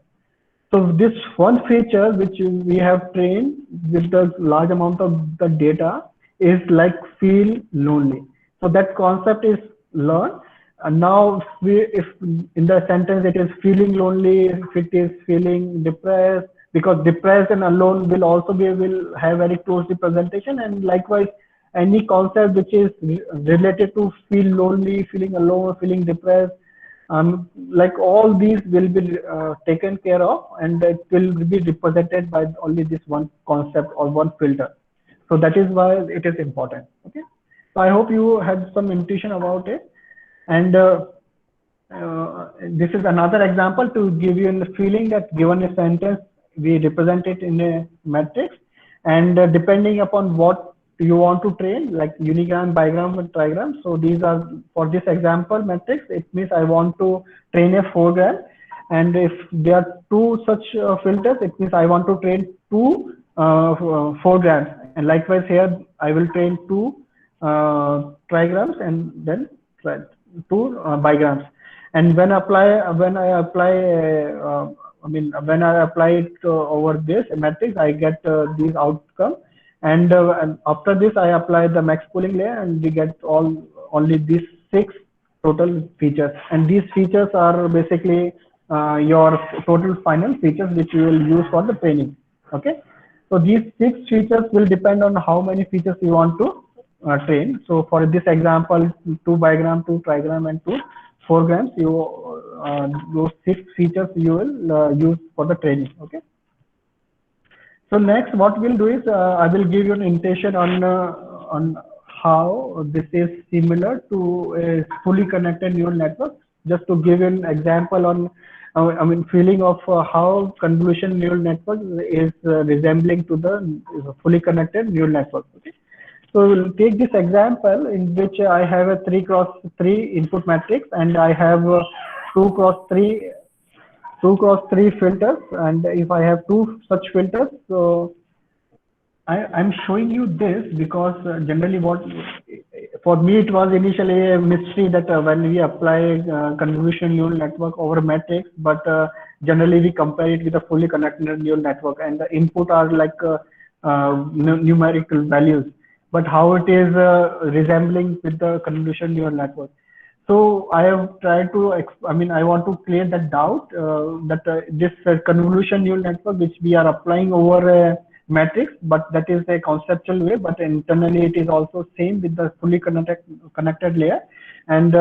So this one feature which we have trained with the large amount of the data is like feel lonely. So that concept is learned. And now if in the sentence it is feeling lonely, if it is feeling depressed, because depressed and alone will also will have very close representation, and likewise any concept which is related to feel lonely, feeling alone, feeling depressed, like all these will be taken care of, and it will be represented by only this one concept or one filter. So that is why it is important. Okay, so I hope you had some intuition about it, and this is another example to give you a feeling that given a sentence, we represent it in a matrix, and depending upon what you want to train, like unigram, bigram, and trigram. So these are for this example matrix. It means I want to train a 4-gram, and if there are two such filters, it means I want to train two 4-grams, and likewise here I will train two trigrams and then two bigrams. And when I apply when I apply it over this matrix, I get these outcomes, and after this I apply the max pooling layer, and we get only these 6 total features, and these features are basically your total final features which you will use for the training. Okay, so these 6 features will depend on how many features you want to train. So for this example, 2 bigram, 2 trigram, and 2 4-grams, those 6 features you will use for the training. Okay, so next what we'll do is I will give you an intuition on how this is similar to a fully connected neural network. Just to give you an example on feeling of how convolution neural network is resembling to the fully connected neural network. Okay, so we'll take this example in which I have a 3x3 input matrix, and I have 2x3 filters, and if I have 2 such filters, so I'm showing you this because generally for me it was initially a mystery that when we apply convolution neural network over matrix, but generally we compare it with a fully connected neural network, and the input are like numerical values, but how it is resembling with the convolution neural network. So I have tried to, I want to clear that doubt that this convolution neural network which we are applying over a matrix, but that is a conceptual way, but internally it is also same with the fully connected layer, and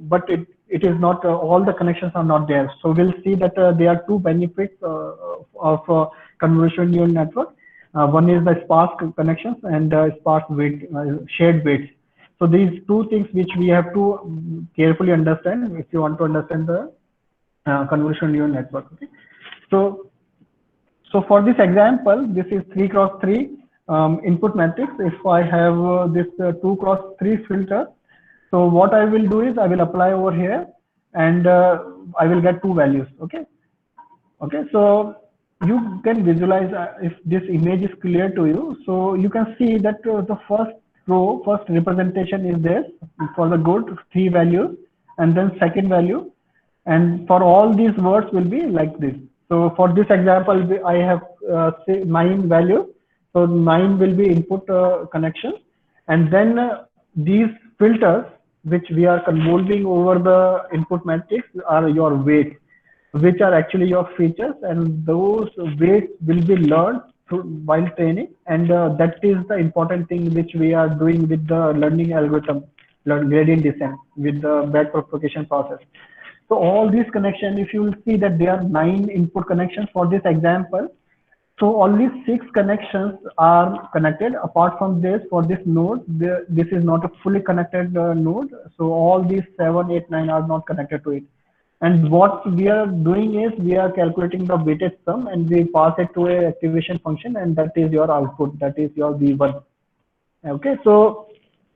but it is not all the connections are not there. So we'll see that there are 2 benefits of convolution neural network. One is the sparse connections and sparse weight, shared weights. So these 2 things which we have to carefully understand if you want to understand the convolution neural network. Okay, so for this example, this is 3x3 input matrix. If I have this 2x3 filter, so what I will do is I will apply over here, and I will get 2 values. Okay, so you can visualize if this image is clear to you. So you can see that the first representation is there for the good 3 values, and then second value, and for all these words will be like this. So for this example, I have say 9 values. So 9 will be input connection, and then these filters which we are convolving over the input matrix are your weights, which are actually your features, and those weights will be learned while training, and that is the important thing which we are doing with the learning algorithm, learn gradient descent with the back propagation process. So all these connections, if you will see that there are 9 input connections for this example, so only 6 connections are connected. Apart from this, for this node, this is not a fully connected node. So all these 7, 8, 9 are not connected to it. And what we are doing is we are calculating the weighted sum and we pass it to a activation function, and that is your output, that is your V1. Okay, so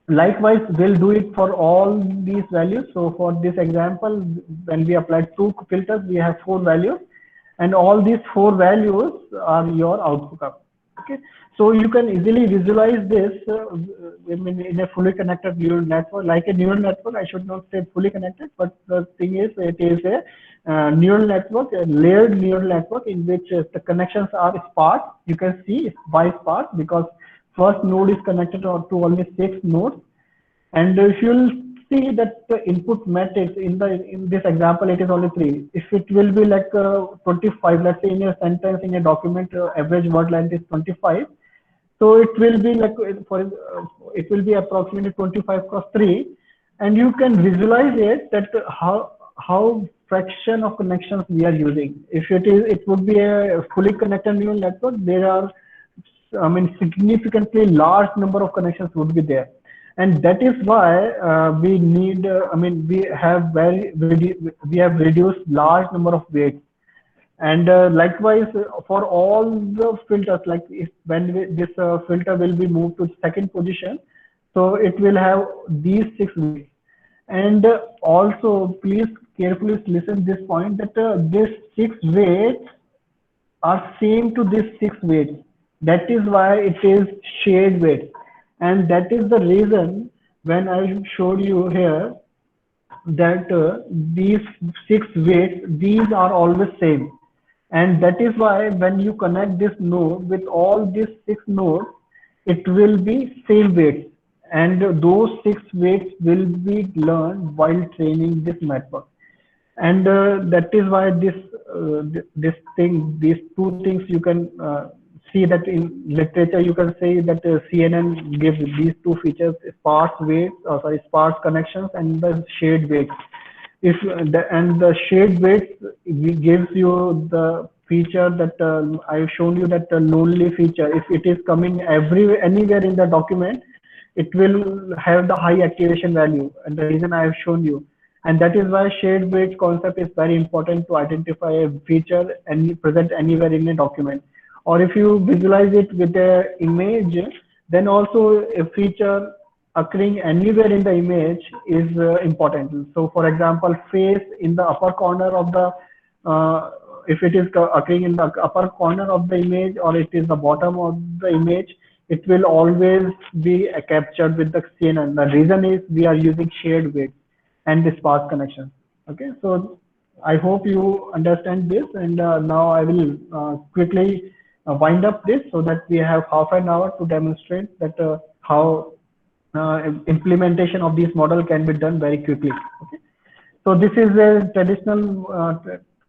likewise, we'll do it for all these values. So for this example, when we applied 2 filters, we have 4 values, and all these 4 values are your output. Okay, so you can easily visualize this in a fully connected neural network. Like a neural network, I should not say fully connected, but the thing is, it is a neural network, a layered neural network in which the connections are sparse. You can see by sparse because first node is connected to only 6 nodes. And if you'll see that the input matrix in this example, it is only 3. If it will be like 25, let's say in a sentence in a document, average word length is 25. So it will be like it will be approximately 25 cross 3, and you can visualize it that how fraction of connections we are using. If it would be a fully connected neural network, there are, I mean, significantly large number of connections would be there, and that is why we need. I mean, we have reduced large number of weights, and likewise for all the filters. Like if this filter will be moved to second position, so it will have these 6 weights. And also, please carefully listen this point that this 6 weights are same to this 6 weights. That is why it is shared weight, and that is the reason when I showed you here that these 6 weights, these are always same, and that is why when you connect this node with all these 6 nodes, it will be same weights, and those 6 weights will be learned while training this network. And that is why these 2 things you can see that in literature. You can say that CNN gives these 2 features: sparse weights, sparse connections, and the shared weights. If the shared weights gives you the feature that I've shown you, that lonely feature. If it is coming anywhere in the document, it will have the high activation value, and the reason I have shown you. And that is why shared weight concept is very important to identify a feature and present anywhere in a document. Or if you visualize it with an image, then also a feature occurring anywhere in the image is important. So for example, face in the upper corner of the, if it is occurring in the upper corner of the image, or it is the bottom of the image, it will always be captured with the CNN. The reason is we are using shared weight and the sparse connection. Okay, so I hope you understand this, and now I will quickly wind up this so that we have half an hour to demonstrate that how implementation of this model can be done very quickly. Okay, so this is a traditional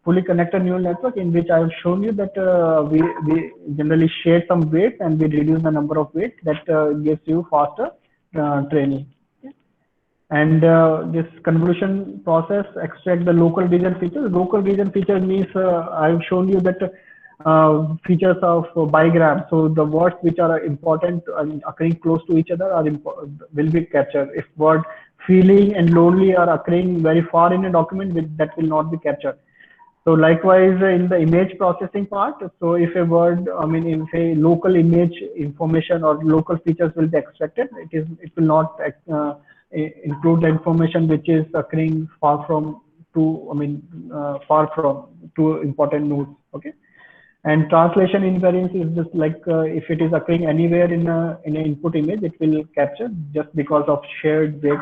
fully connected neural network in which I have shown you that we generally share some weights and we reduce the number of weights. That gives you faster training. And this convolution process extract the local region features. Local region feature means I've shown you that features of bigram. So the words which are important and occurring close to each other will be captured. If word feeling and lonely are occurring very far in a document, that will not be captured. So likewise in the image processing part, so if a word, I mean, if a local image information or local features will be extracted, it will not include the information which is occurring far from two important nodes. Okay, and translation invariance is just like if it is occurring anywhere in an input image, it will capture just because of shared weight,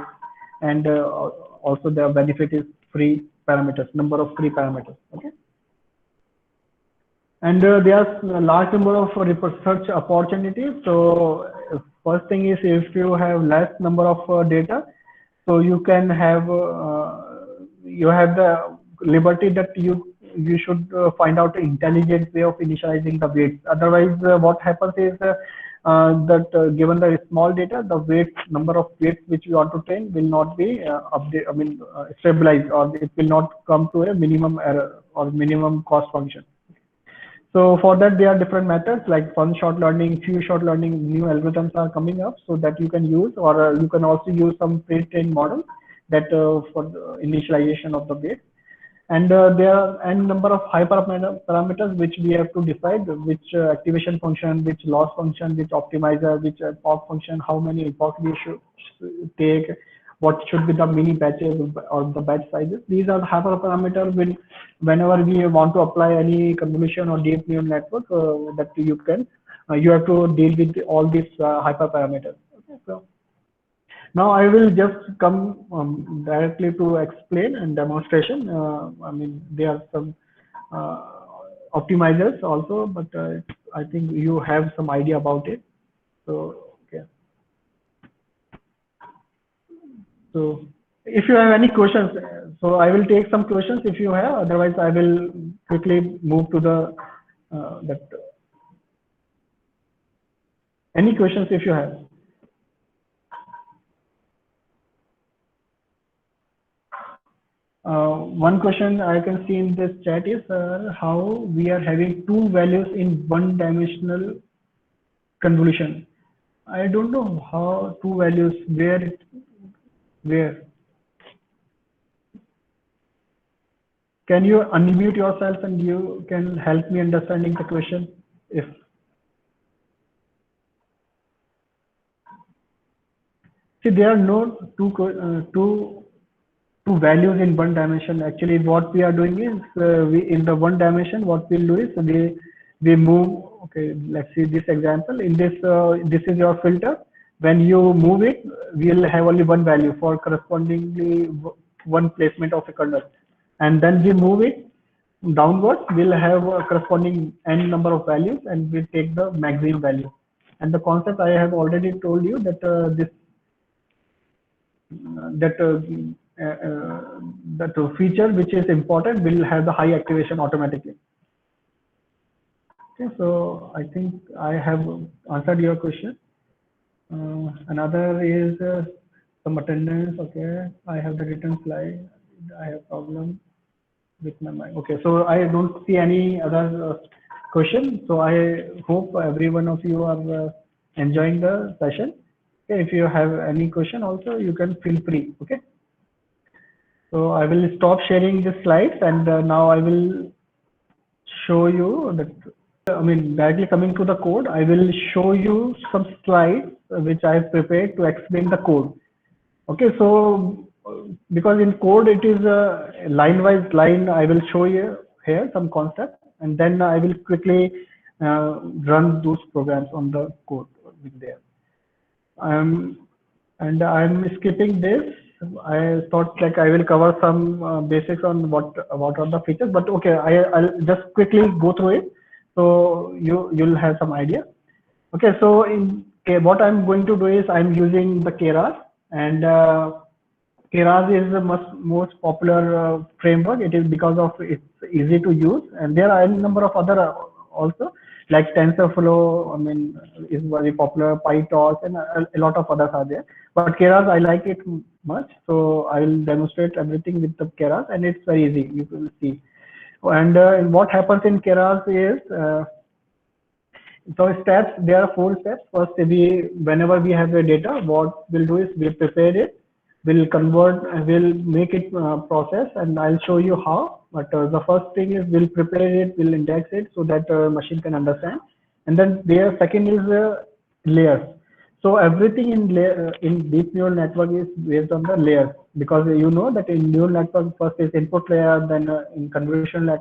and also the benefit is free parameters, number of free parameters. Okay, and there are a large number of research opportunities. So first thing is, if you have less number of data, So you can have you have the liberty that you should find out an intelligent way of initializing the weights. Otherwise, what happens is that given the small data, the weights number of weights which you want to train will not be update. I mean, stabilized, or it will not come to a minimum error or minimum cost function. So for that, there are different methods like one-shot learning, few-shot learning. New algorithms are coming up so that you can use, or you can also use some pre-trained models that for the initialization of the weight. And there are n number of hyperparameters which we have to decide, which activation function, which loss function, which optimizer, which epoch function, how many epoch we should take, what should be the mini batches or the batch sizes. These are the hyperparameters whenever we want to apply any convolution or deep neural network that you can, you have to deal with all these hyperparameters. Okay, so now I will just come directly to explain and demonstration. I mean, there are some optimizers also, but I think you have some idea about it. So, okay. So if you have any questions, so I will take some questions if you have. Otherwise, I will quickly move to the that. Any questions if you have? One question I can see in this chat is how we are having two values in one-dimensional convolution. I don't know how two values, where. Can you unmute yourself and you can help me understanding the question? If see, there are no two values in one dimension. Actually, what we are doing is we in the one dimension, what we'll do is we move. Okay, let's see this example. In this, this is your filter. When you move it, we'll have only one value for correspondingly one placement of a kernel, and then we move it downwards. We'll have a corresponding n number of values, and we take the maximum value. And the concept I have already told you that that feature which is important will have the high activation automatically. Okay, so I think I have answered your question. Another is some attendance. Okay, I have the written slide. I have problem with my mind. Okay, so I don't see any other question. So I hope every one of you are enjoying the session. Okay, if you have any question also, you can feel free. Okay. So I will stop sharing the slides, and now I will show you that. I mean, directly coming to the code, I will show you some slides which I have prepared to explain the code. Okay, so because in code it is a line-wise line, I will show you here some concepts, and then I will quickly run those programs on the code with there. And I'm skipping this. I thought like I will cover some basics on what are the features, but okay, I'll just quickly go through it so you'll have some idea. Okay, so what I'm going to do is I'm using the Keras, and Keras is the most popular framework. It is because of it's easy to use, and there are a number of other also like TensorFlow. I mean, is very popular. PyTorch and a lot of others are there. But Keras, I like it much, so I will demonstrate everything with the Keras, and it's very easy. You will see. And what happens in Keras is so steps. There are 4 steps. First, whenever we have the data, what we'll do is we'll prepare it, we'll convert, we'll make it process, and I'll show you how. But the first thing is we'll prepare it, we'll index it so that machine can understand, and then there second is layers. So everything in deep neural network is based on the layers, because you know that in neural network first is input layer, then in convolutional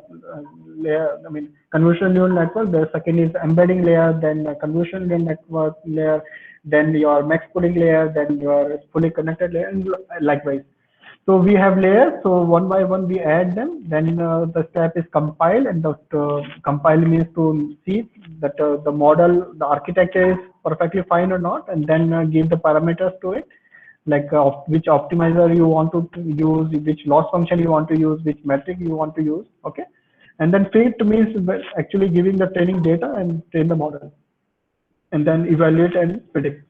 layer. I mean convolutional neural network. The second is embedding layer, then convolutional neural network layer, then your max pooling layer, then your fully connected layer, and likewise. So we have layers. So one by one we add them. Then the step is compile, and the compile means to see that the model, the architecture is perfectly fine or not, and then give the parameters to it. like which optimizer you want to use, which loss function you want to use, which metric you want to use. Okay, and then fit means actually giving the training data and train the model, and then evaluate and predict.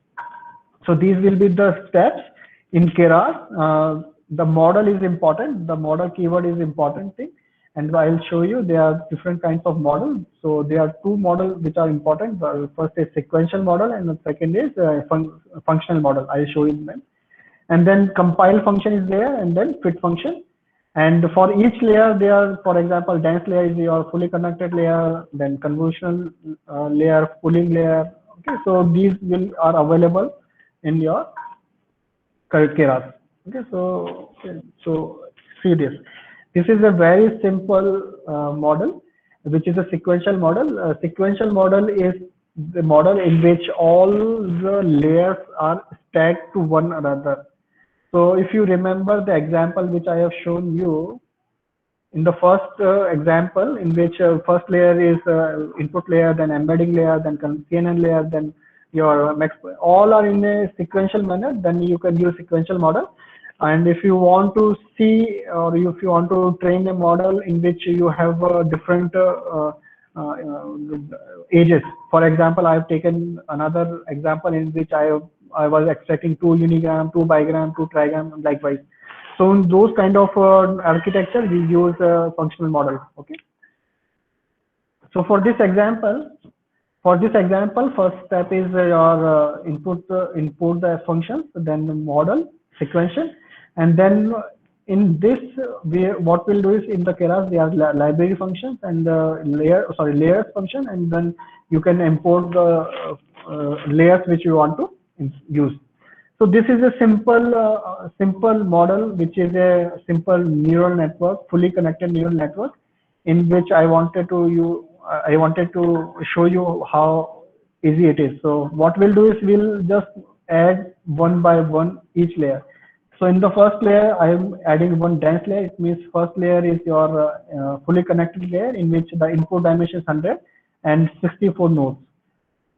So these will be the steps in Keras. The model is important. The model keyword is important thing, and I'll show you there are different kinds of models. So there are two models which are important. First is sequential model, and the second is functional model. I'll show you them. And then compile function is there, and then fit function. And for each layer, there are, for example, dense layer is your fully connected layer, then convolutional layer, pooling layer. Okay, so these are available in your Keras. Okay, so see this. This is a very simple model, which is a sequential model. Sequential model is the model in which all the layers are stacked to one another. So if you remember the example which I have shown you, in the first example, in which first layer is input layer, then embedding layer, then CNN layer, then your max, all are in a sequential manner, then you can use sequential model. And if you want to see, or if you want to train a model in which you have different ages, for example, I have taken another example in which I was extracting 2 unigram, 2 bigram, 2 trigram, and likewise. So in those kind of architecture, we use functional model. Okay. So for this example, first step is your input the functions, then the model sequential, and then in this what we'll do is in the Keras they are library functions and layers function, and then you can import the layers which you want to use. So this is a simple model, which is a simple neural network, fully connected neural network, in which I wanted to show you how easy it is. So what we'll do is we'll just add one by one each layer. So in the first layer, I am adding one dense layer. It means first layer is your fully connected layer, in which the input dimension is 100 and 64 nodes.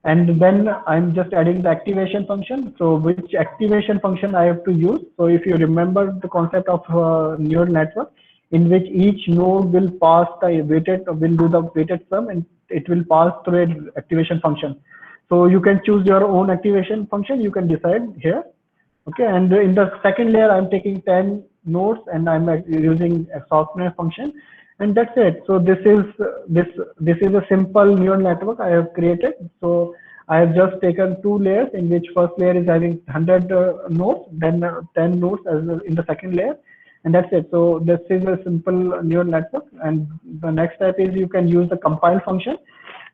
And then I'm just adding the activation function. So which activation function I have to use? So if you remember the concept of neural network, in which each node will pass the will do the weighted sum, and it will pass through an activation function. So you can choose your own activation function. You can decide here. Okay, and in the second layer, I'm taking 10 nodes and I'm using a software function, and that's it. So this is a simple neural network I have created. So I have just taken 2 layers, in which first layer is having 100 nodes, then 10 nodes as in the second layer, and that's it. So this is a simple neural network. And the next step is you can use the compile function,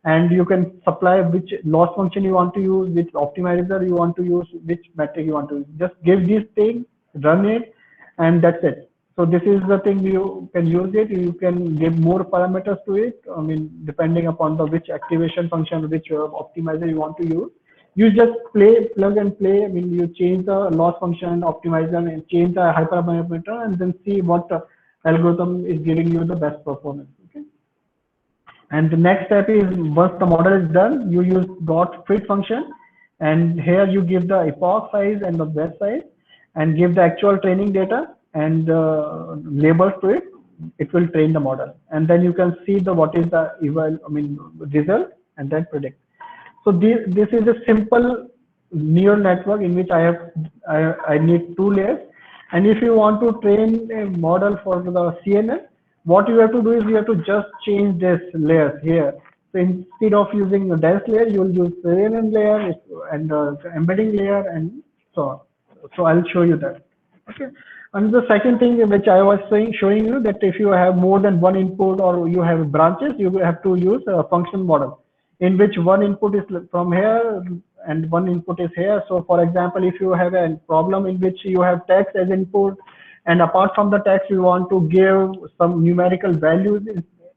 and you can supply which loss function you want to use, which optimizer you want to use, which metric you want to use. Just give these things, run it, and that's it. So this is the thing, you can use it. You can give more parameters to it. I mean, depending upon the which activation function, which optimizer you want to use. You just plug and play. I mean, you change the loss function, optimizer, and change the hyperparameter, and then see what algorithm is giving you the best performance. Okay. And the next step is, once the model is done, you use .fit function, and here you give the epoch size and the wedge size, and give the actual training data and labels to it. It will train the model, and then you can see what is the result, and then predict. So this is a simple neural network in which I need 2 layers. And if you want to train a model for the CNN, what you have to do is you have to just change this layers here. So instead of using the dense layer, you will use CNN layer and embedding layer, and so on. So I'll show you that. Okay. And the second thing which I was showing you, that if you have more than one input or you have branches, you will have to use a function model, in which one input is from here and one input is here. So for example, if you have a problem in which you have text as input, and apart from the text you want to give some numerical values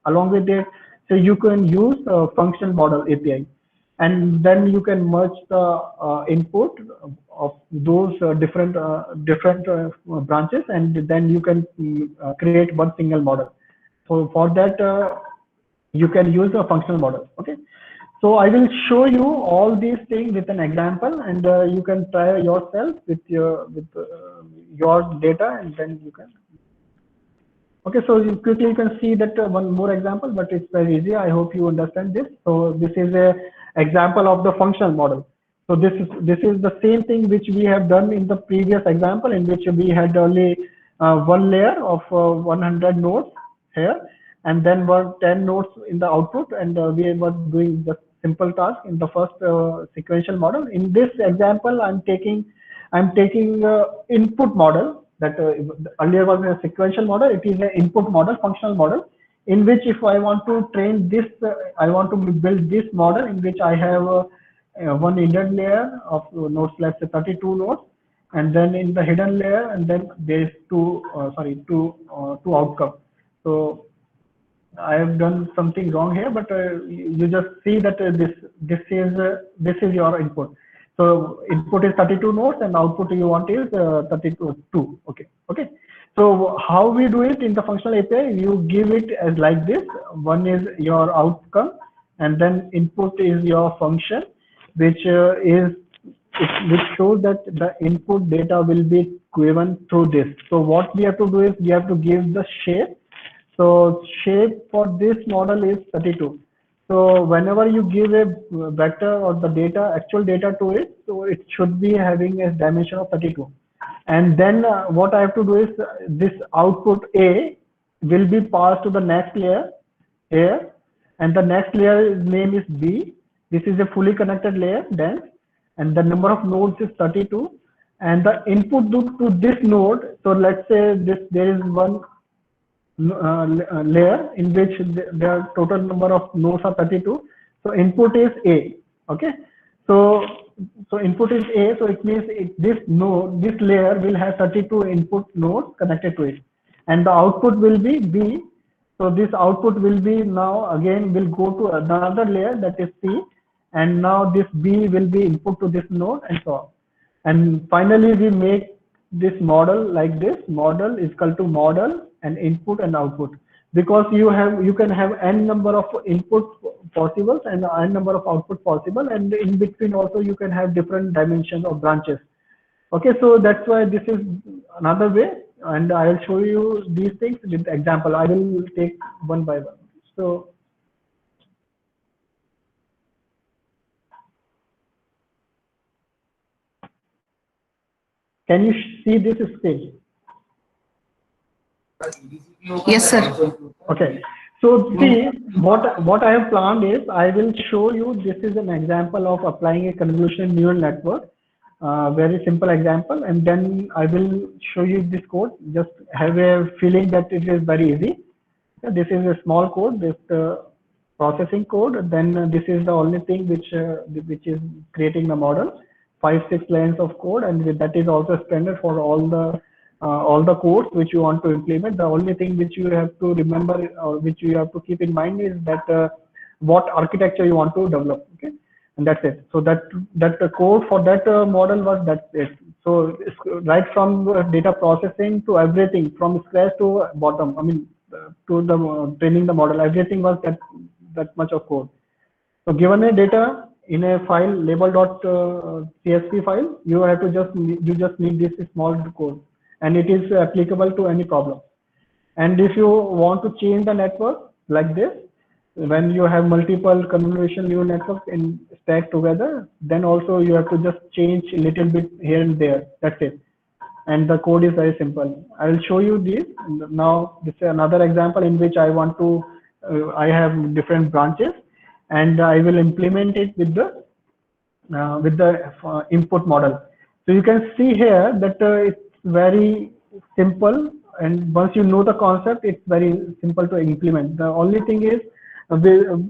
along with it, so you can use a function model API, and then you can merge the input of those different branches, and then you can create one single model. So for that you can use a functional model. Okay. So I will show you all these things with an example, and you can try yourself with your data, and then you can. Okay, so quickly you can see that one more example, but it's very easy. I hope you understand this. So this is a example of the functional model. So this is the same thing which we have done in the previous example, in which we had only one layer of 100 nodes here, and then were 10 nodes in the output, and we were doing the simple task in the first sequential model. In this example, I'm taking input model that earlier was a sequential model. It is an input model, functional model, in which if I want to train this, I want to build this model in which I have one hidden layer of nodes, let's say 32 nodes, and then in the hidden layer, and then there is two outcomes. So I have done something wrong here, but you just see that this is your input. So input is 32 nodes, and output you want is 32. Okay. So how we do it in the functional API? You give it as like this. One is your outcome, and then input is your function, which shows that the input data will be given through this. So what we have to do is we have to give the shape. So shape for this model is 32. So whenever you give a vector or the data, actual data to it, so it should be having a dimension of 32. And then what I have to do is this output A will be passed to the next layer here, and the next layer name is B. This is a fully connected layer, dense, and the number of nodes is 32. And the input to this node, so let's say there is one layer in which the total number of nodes are 32. So input is A. Okay. So input is A. So it means this layer will have 32 input nodes connected to it, and the output will be B. So this output will be now again will go to another layer, that is C, and now this B will be input to this node, and so on. And finally we make this model like this. Model is equal to model and input and output, because you can have n number of input possible and n number of output possible, and in between also you can have different dimensions of branches. Okay, so that's why this is another way, and I'll show you these things with example. I will take one by one. So can you see this stage? Yes, sir. Okay, so see what I have planned is I will show you. This is an example of applying a convolutional neural network, very simple example, and then I will show you this code. Just have a feeling that it is very easy. This is a small code, this processing code. Then this is the only thing which is creating the model. 5-6 lines of code, and that is also standard for all the codes which you want to implement. The only thing which you have to remember or which you have to keep in mind is that what architecture you want to develop. Okay, and that's it. So that the code for that model was that it. So right from data processing to everything from scratch to bottom. I mean to the training the model. Everything was that much of code. So given a data in a file label.csv file, you just need this small code, and it is applicable to any problem. And if you want to change the network like this, when you have multiple convolutional neural networks in stacked together, then also you have to just change a little bit here and there. That's it. And the code is very simple. I will show you this. Now this is another example in which I want to I have different branches, and I will implement it with the input model. So you can see here that it's very simple, and once you know the concept, it's very simple to implement. The only thing is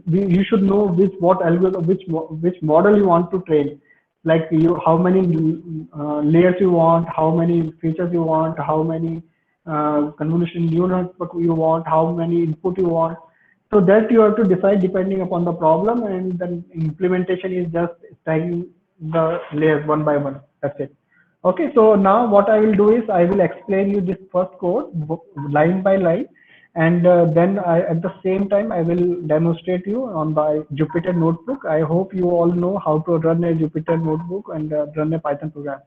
you should know what algorithm, which model you want to train. Like how many layers you want, how many features you want, how many convolutional neural network you want, how many input you want. So that you have to decide depending upon the problem, and then implementation is just stacking the layers one by one. That's it. Okay, so now what I will do is I will explain you this first code line by line, And then at the same time, I will demonstrate you on my Jupyter Notebook. I hope you all know how to run a Jupyter Notebook and run a Python program.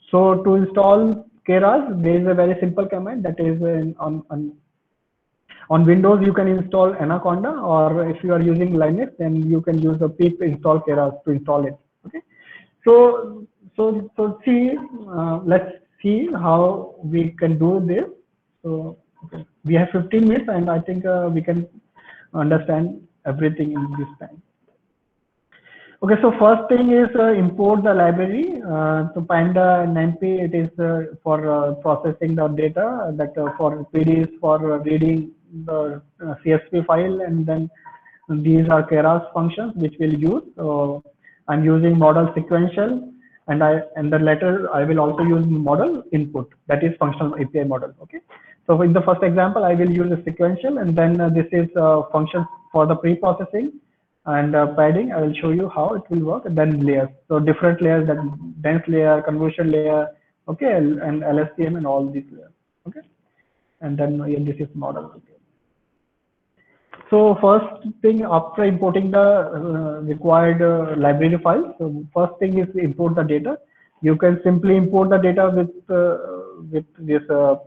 So to install Keras, there is a very simple command that is on Windows. You can install Anaconda, or if you are using Linux, then you can use the pip install Keras to install it. Okay. So see, let's see how we can do this. So okay. We have 15 minutes, and I think we can understand everything in this time. Okay, so first thing is import the library. So Panda and NumPy, it is for processing the data, that for PDs for reading the CSV file, and then these are Keras functions which we'll use. So I'm using model sequential, and the later I will also use model input, that is functional API model. Okay, so in the first example I will use a sequential, and then this is functions for the pre-processing and padding. I will show you how it will work. And then layers, so different layers, that dense layer, convolution layer, okay, and LSTM and all these layers. Okay, and then this is model. Okay. So first thing, after importing the required library files, so first thing is import the data. You can simply import the data with this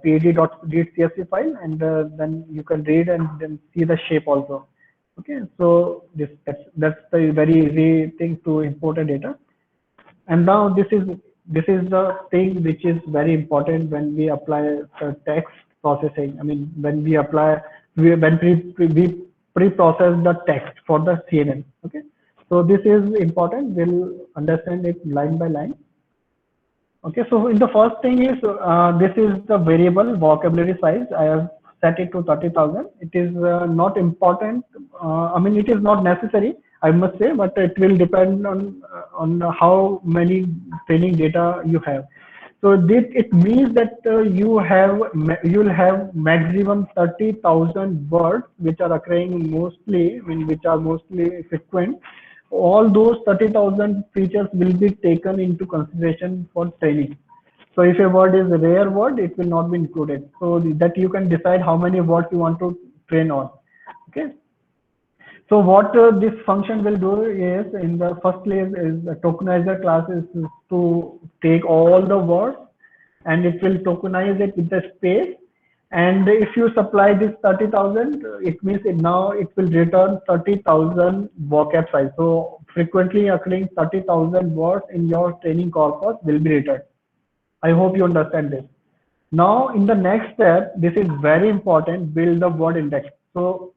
pad.read.csv file, and then you can read and then see the shape also. Okay, so that's the very easy thing to import the data. And now this is the thing which is very important when we apply text processing. I mean, when we pre-process the text for the CNN. Okay, so this is important. We'll understand it line by line. Okay, so in the first thing is this is the variable vocabulary size. I have set it to 30,000. It is not important. I mean, it is not necessary, I must say, but it will depend on how many training data you have. So this, it means that you'll have maximum 30,000 words which are occurring mostly, I mean, which are mostly frequent. All those 30,000 features will be taken into consideration for training. So if a word is a rare word, it will not be included. So that you can decide how many words you want to train on. Okay. So what this function will do is, in the first place, is the tokenizer class is to take all the words, and it will tokenize it with the space. And if you supply this 30,000, it means now it will return 30,000 vocab size. So frequently occurring 30,000 words in your training corpus will be returned. I hope you understand this. Now in the next step, this is very important, build the word index. So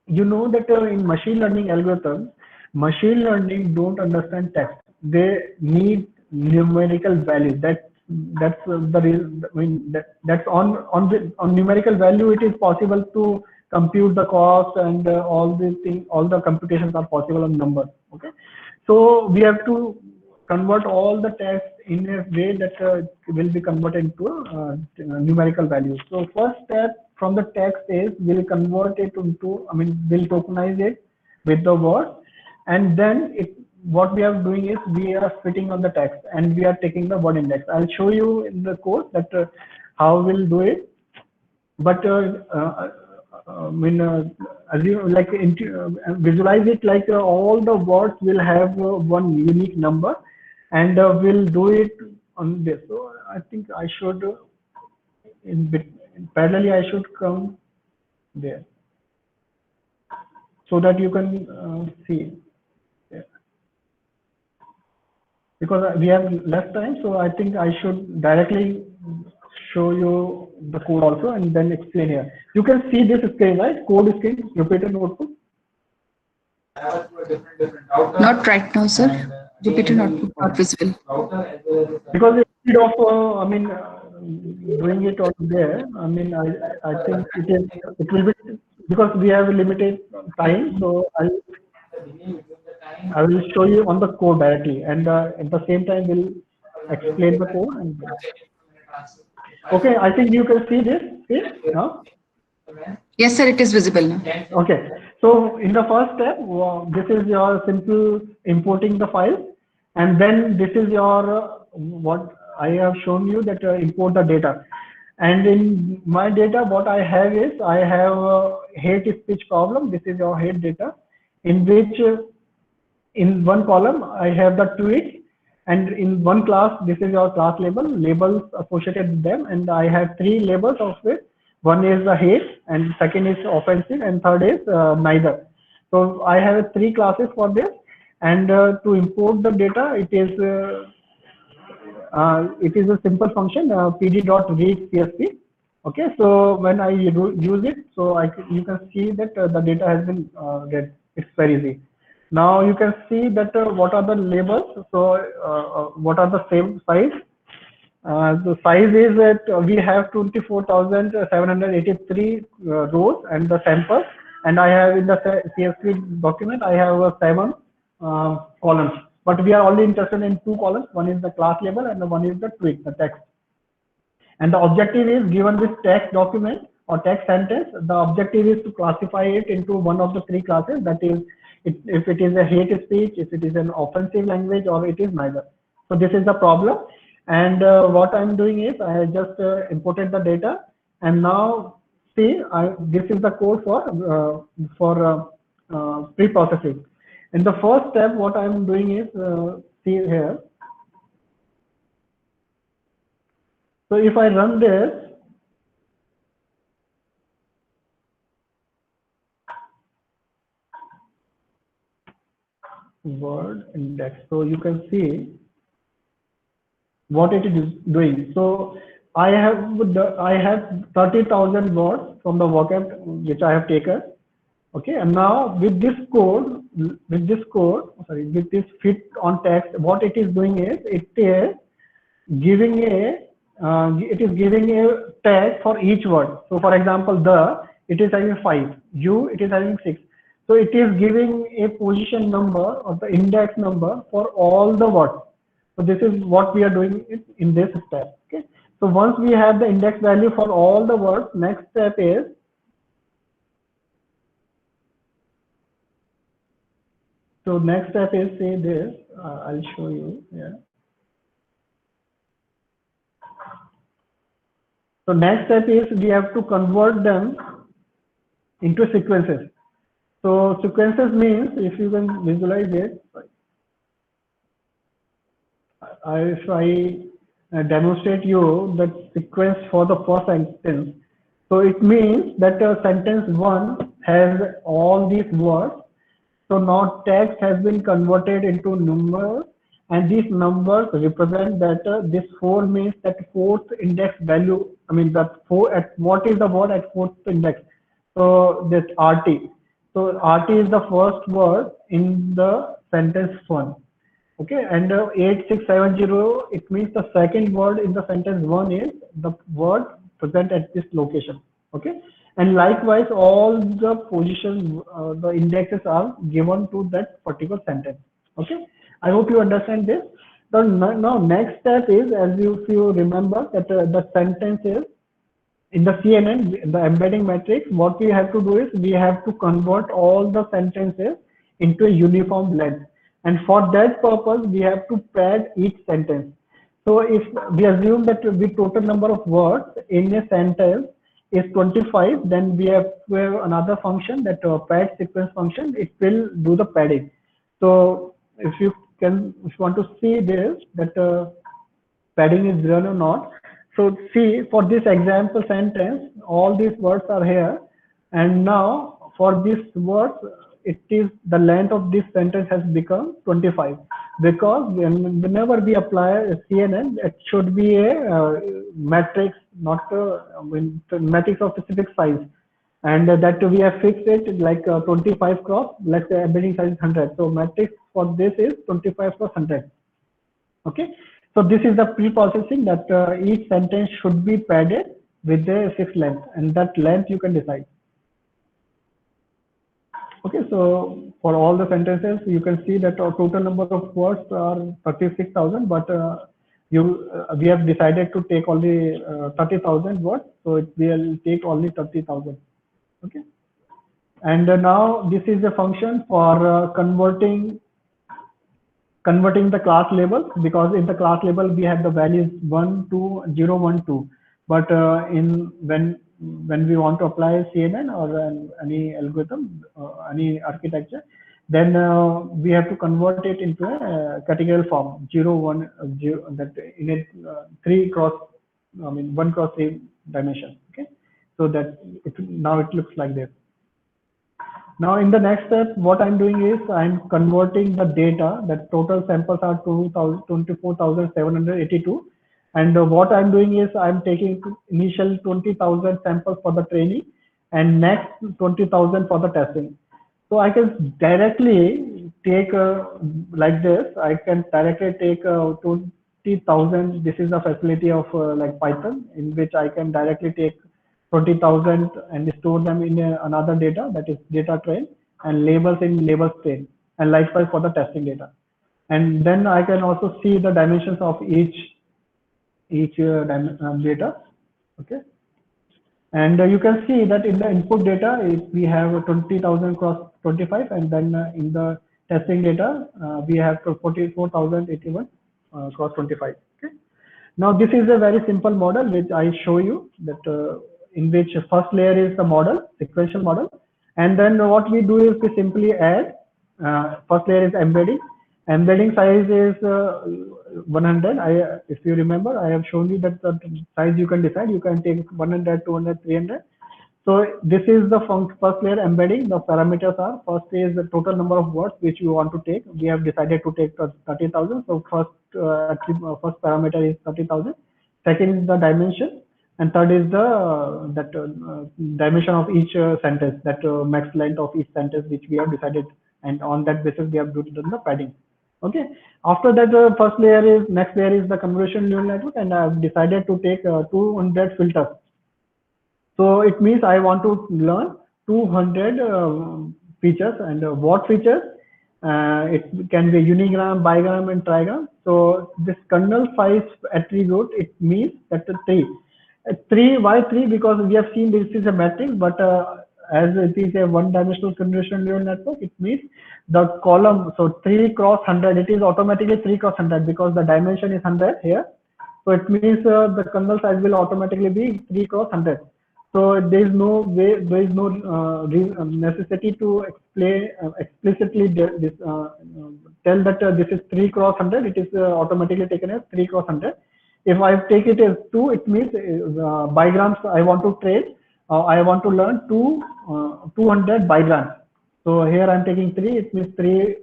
you know that in machine learning algorithms, machine learning don't understand text. They need numerical values. That's the real. I mean, that's on numerical value. It is possible to compute the cost, and all the things, all the computations are possible on numbers. Okay, so we have to convert all the text in a way that will be converted into numerical values. So first step from the text is we'll convert it into, I mean, we'll tokenize it with the word, and then what we are doing is we are fitting on the text and we are taking the word index. I'll show you in the course that how we'll do it. But I mean, as you like visualize it, like all the words will have one unique number, and we'll do it on this. So I think I should parallelly I should come there so that you can see. Because we have less time, so I think I should directly show you the code also and then explain here. You can see this screen, right? Code screen, Jupyter Notebook. Not right now, sir. Jupyter Notebook not visible. Because instead of, I mean, doing it over there, I mean, I think it will be, because we have a limited time, so I will show you on the code directly, and at the same time we'll explain the code. And, okay, I think you can see this. See? Now? Yes, sir, it is visible now. Okay, so in the first step, this is your simple importing the file, and then this is your what I have shown you, that import the data. And in my data, what I have is I have a hate speech problem. This is your hate data, in which in one column I have the tweets, and in one class, this is your class labels associated with them, and I have three labels of it. One is the hate, and second is offensive, and third is neither. So I have three classes for this, and to import the data, it is a simple function, pd.read CSV. Okay, so when I use it, so you can see that the data has been read. It's very easy. Now you can see that what are the labels. So what are the same size? The size is that we have 24,783 rows and the sample, and I have in the CSV document I have 7 columns, but we are only interested in 2 columns. One is the class label and the one is the tweet, the text. And the objective is, given this text document or text sentence, the objective is to classify it into one of the 3 classes. That is, if it is a hate speech, if it is an offensive language, or it is neither. So this is the problem. And what I'm doing is I just imported the data, and now see, this is the code for pre-processing. In the first step, what I'm doing is see here. So if I run this, word index, so you can see what it is doing. So I have 30,000 words from the vocab which I have taken. Okay, and now with this fit on text, what it is doing is it is giving a tag for each word. So for example, it is having 5, it is having 6. So it is giving a position number or the index number for all the words. So this is what we are doing in this step. Okay. So once we have the index value for all the words, next step is say this. I'll show you. Yeah. So next step is we have to convert them into sequences. So sequences means, if you can visualize it, if I demonstrate you the sequence for the first sentence. So it means that sentence 1 has all these words. So now text has been converted into numbers, and these numbers represent that this 4 means that 4th index value. I mean that 4 at what is the word at 4th index. So this RT. So RT is the first word in the sentence 1. Okay, and 8670, it means the second word in the sentence 1 is the word present at this location. Okay, and likewise all the positions, the indexes are given to that particular sentence. Okay, I hope you understand this. So now next step is, as if you remember that the sentence is in the CNN, the embedding matrix. What we have to do is we have to convert all the sentences into a uniform length. And for that purpose, we have to pad each sentence. So if we assume that the total number of words in a sentence is 25, then we have to have another function, that pad sequence function. It will do the padding. So if you want to see this, that padding is run or not. So see, for this example sentence, all these words are here, and now for this word, it is the length of this sentence has become 25, because whenever we apply a CNN, it should be a matrix, not a matrix of specific size, and that we have fixed it like 25 cross. Let's say embedding size is 100, so matrix for this is 25 cross 100. Okay, so this is the pre-processing, that each sentence should be padded with a fixed length, and that length you can decide. Okay, so for all the sentences, you can see that our total number of words are 36,000, but we have decided to take only 30,000 words, so it will take only 30,000. Okay, and now this is a function for converting the class labels, because in the class label we have the values 1, 2, 0, 1, 2. But when we want to apply CNN or any algorithm, any architecture, then we have to convert it into a categorical form, 0, 1, 0, that in a 3 cross, I mean 1 cross 3 dimension. Okay, so that now it looks like this. Now in the next step, what I'm doing is I'm converting the data. That total samples are 24,782, and what I'm doing is I'm taking initial 20,000 samples for the training and next 20,000 for the testing. So I can directly take like this. I can directly take 20,000. This is the facility of like Python, in which I can directly take 20,000 and store them in another data, that is data train, and labels in labels train, and likewise for the testing data. And then I can also see the dimensions of each data. Okay, and you can see that in the input data we have 20,000 cross 25, and then in the testing data we have 44,081 cross 25. Okay, now this is a very simple model which I show you, that in which first layer is the model, sequential model, and then what we do is we simply add, first layer is embedding. Embedding size is 100. If you remember, I have shown you that the size you can decide. You can take 100, 200, 300. So this is the first layer embedding. The parameters are, first is the total number of words which you want to take. We have decided to take 30,000. So first parameter is 30,000. Second is the dimension, and third is the dimension of each sentence, that max length of each sentence which we have decided, and on that basis we have done the padding. Okay. After that, the first layer is, next layer is the convolutional neural network, and I have decided to take 200 filters. So it means I want to learn 200 features, and what features? It can be unigram, bigram, and trigram. So this kernel size attribute, it means that the three. Why 3? Because we have seen this is a matrix, but as it is a one-dimensional convolutional neural network, it means the column. So 3 cross 100, it is automatically 3 cross 100 because the dimension is 100 here. So it means the kernel size will automatically be 3 cross 100. So there is no way, there is no necessity to explain explicitly this, tell that this is 3 cross 100. It is automatically taken as 3 cross 100. If I take it as 2, it means bigrams I want to train. I want to learn 200 bigrams. So here I'm taking 3. It means 3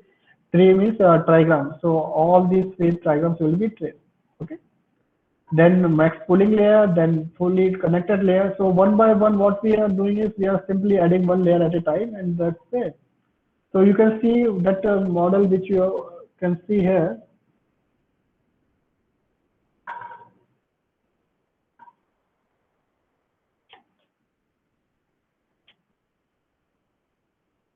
means trigram. So all these 3 trigrams will be trained. Okay. Then max pooling layer, then fully connected layer. So one by one, what we are doing is we are simply adding one layer at a time, and that's it. So you can see that model which you can see here.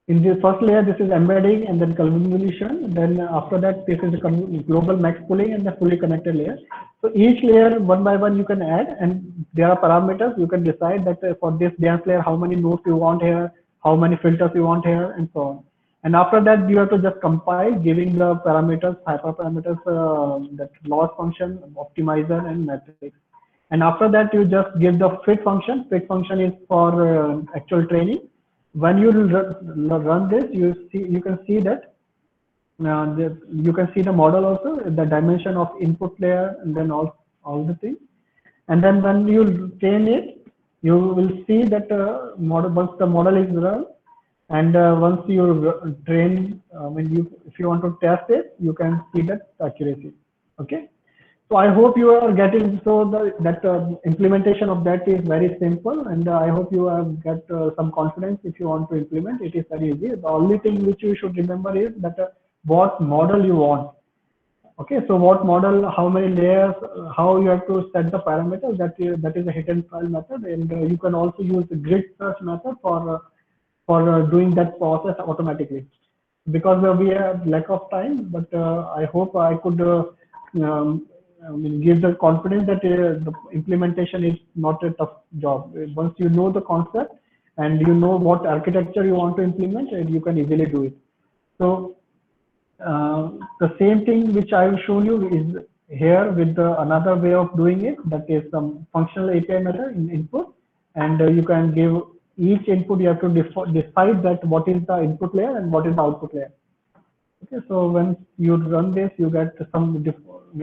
In the first layer, this is embedding and then convolution. Then after that, this is the global max pooling and the fully connected layer. So each layer, one by one, you can add, and there are parameters. You can decide that for this dance layer, how many nodes you want here, how many filters you want here, and so on. And after that, you have to just compile, giving the parameters, hyperparameters, that loss function, optimizer, and matrix. And after that, you just give the fit function. Fit function is for actual training. When you run this, you can see that you can see the model also, the dimension of input layer, and then all the things. And then when you train it, you will see that model, once the model is run, and once you train, if you want to test it, you can see that accuracy. Okay. So I hope you are getting, so that implementation of that is very simple, and I hope you have got some confidence. If you want to implement, it is very easy. The only thing which you should remember is that what model you want. Okay, so what model, how many layers, how you have to set the parameters. That is a hidden file method, and you can also use the grid search method for doing that process automatically. Because we have lack of time, but I hope I could give the confidence that the implementation is not a tough job. Once you know the concept and you know what architecture you want to implement, and you can easily do it. So the same thing which I have shown you is here with another way of doing it, that is some functional API method in input, and you can give each input. You have to decide that what is the input layer and what is the output layer. Okay, so when you run this, you get some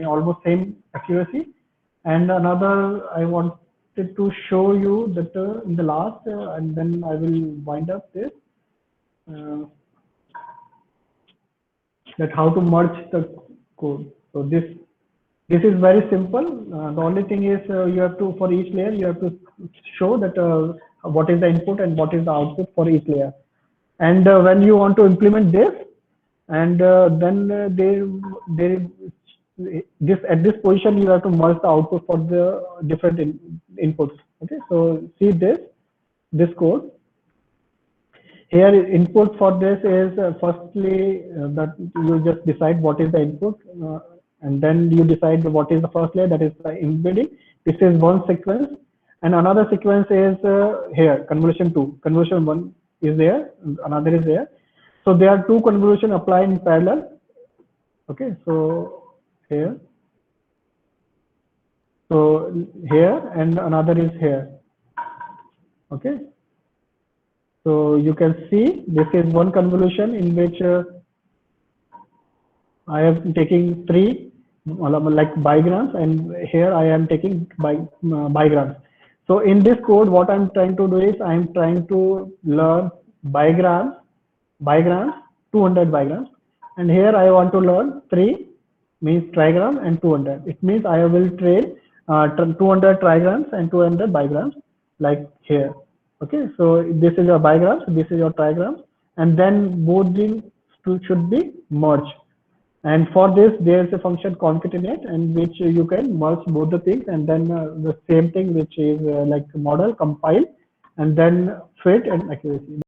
almost same accuracy. And another, I wanted to show you that in the last, and then I will wind up this, that how to merge the code. So this is very simple. The only thing is you have to, for each layer, you have to show that what is the input and what is the output for each layer. And when you want to implement this, and then this at this position you have to merge the output for the different inputs. Okay, so see this code. Here input for this is firstly that you just decide what is the input, and then you decide what is the first layer, that is the embedding. This is one sequence, and another sequence is here convolution 2. Convolution 1 is there, another is there. So there are two convolution applied in parallel. Okay, so here, and another is here. Okay, so you can see this is one convolution in which I am taking 3 like bigrams, and here I am taking bigrams. So in this code, what I'm trying to do is I'm trying to learn bigrams, 200 bigrams, and here I want to learn 3 means trigram and 200. It means I will train 200 trigrams and 200 bigrams like here. Okay, so this is your bigrams, this is your trigrams, and then both these two should be merged. And for this, there is a function concatenate, in which you can merge both the things, and then the same thing, which is like model, compile, and then fit and accuracy.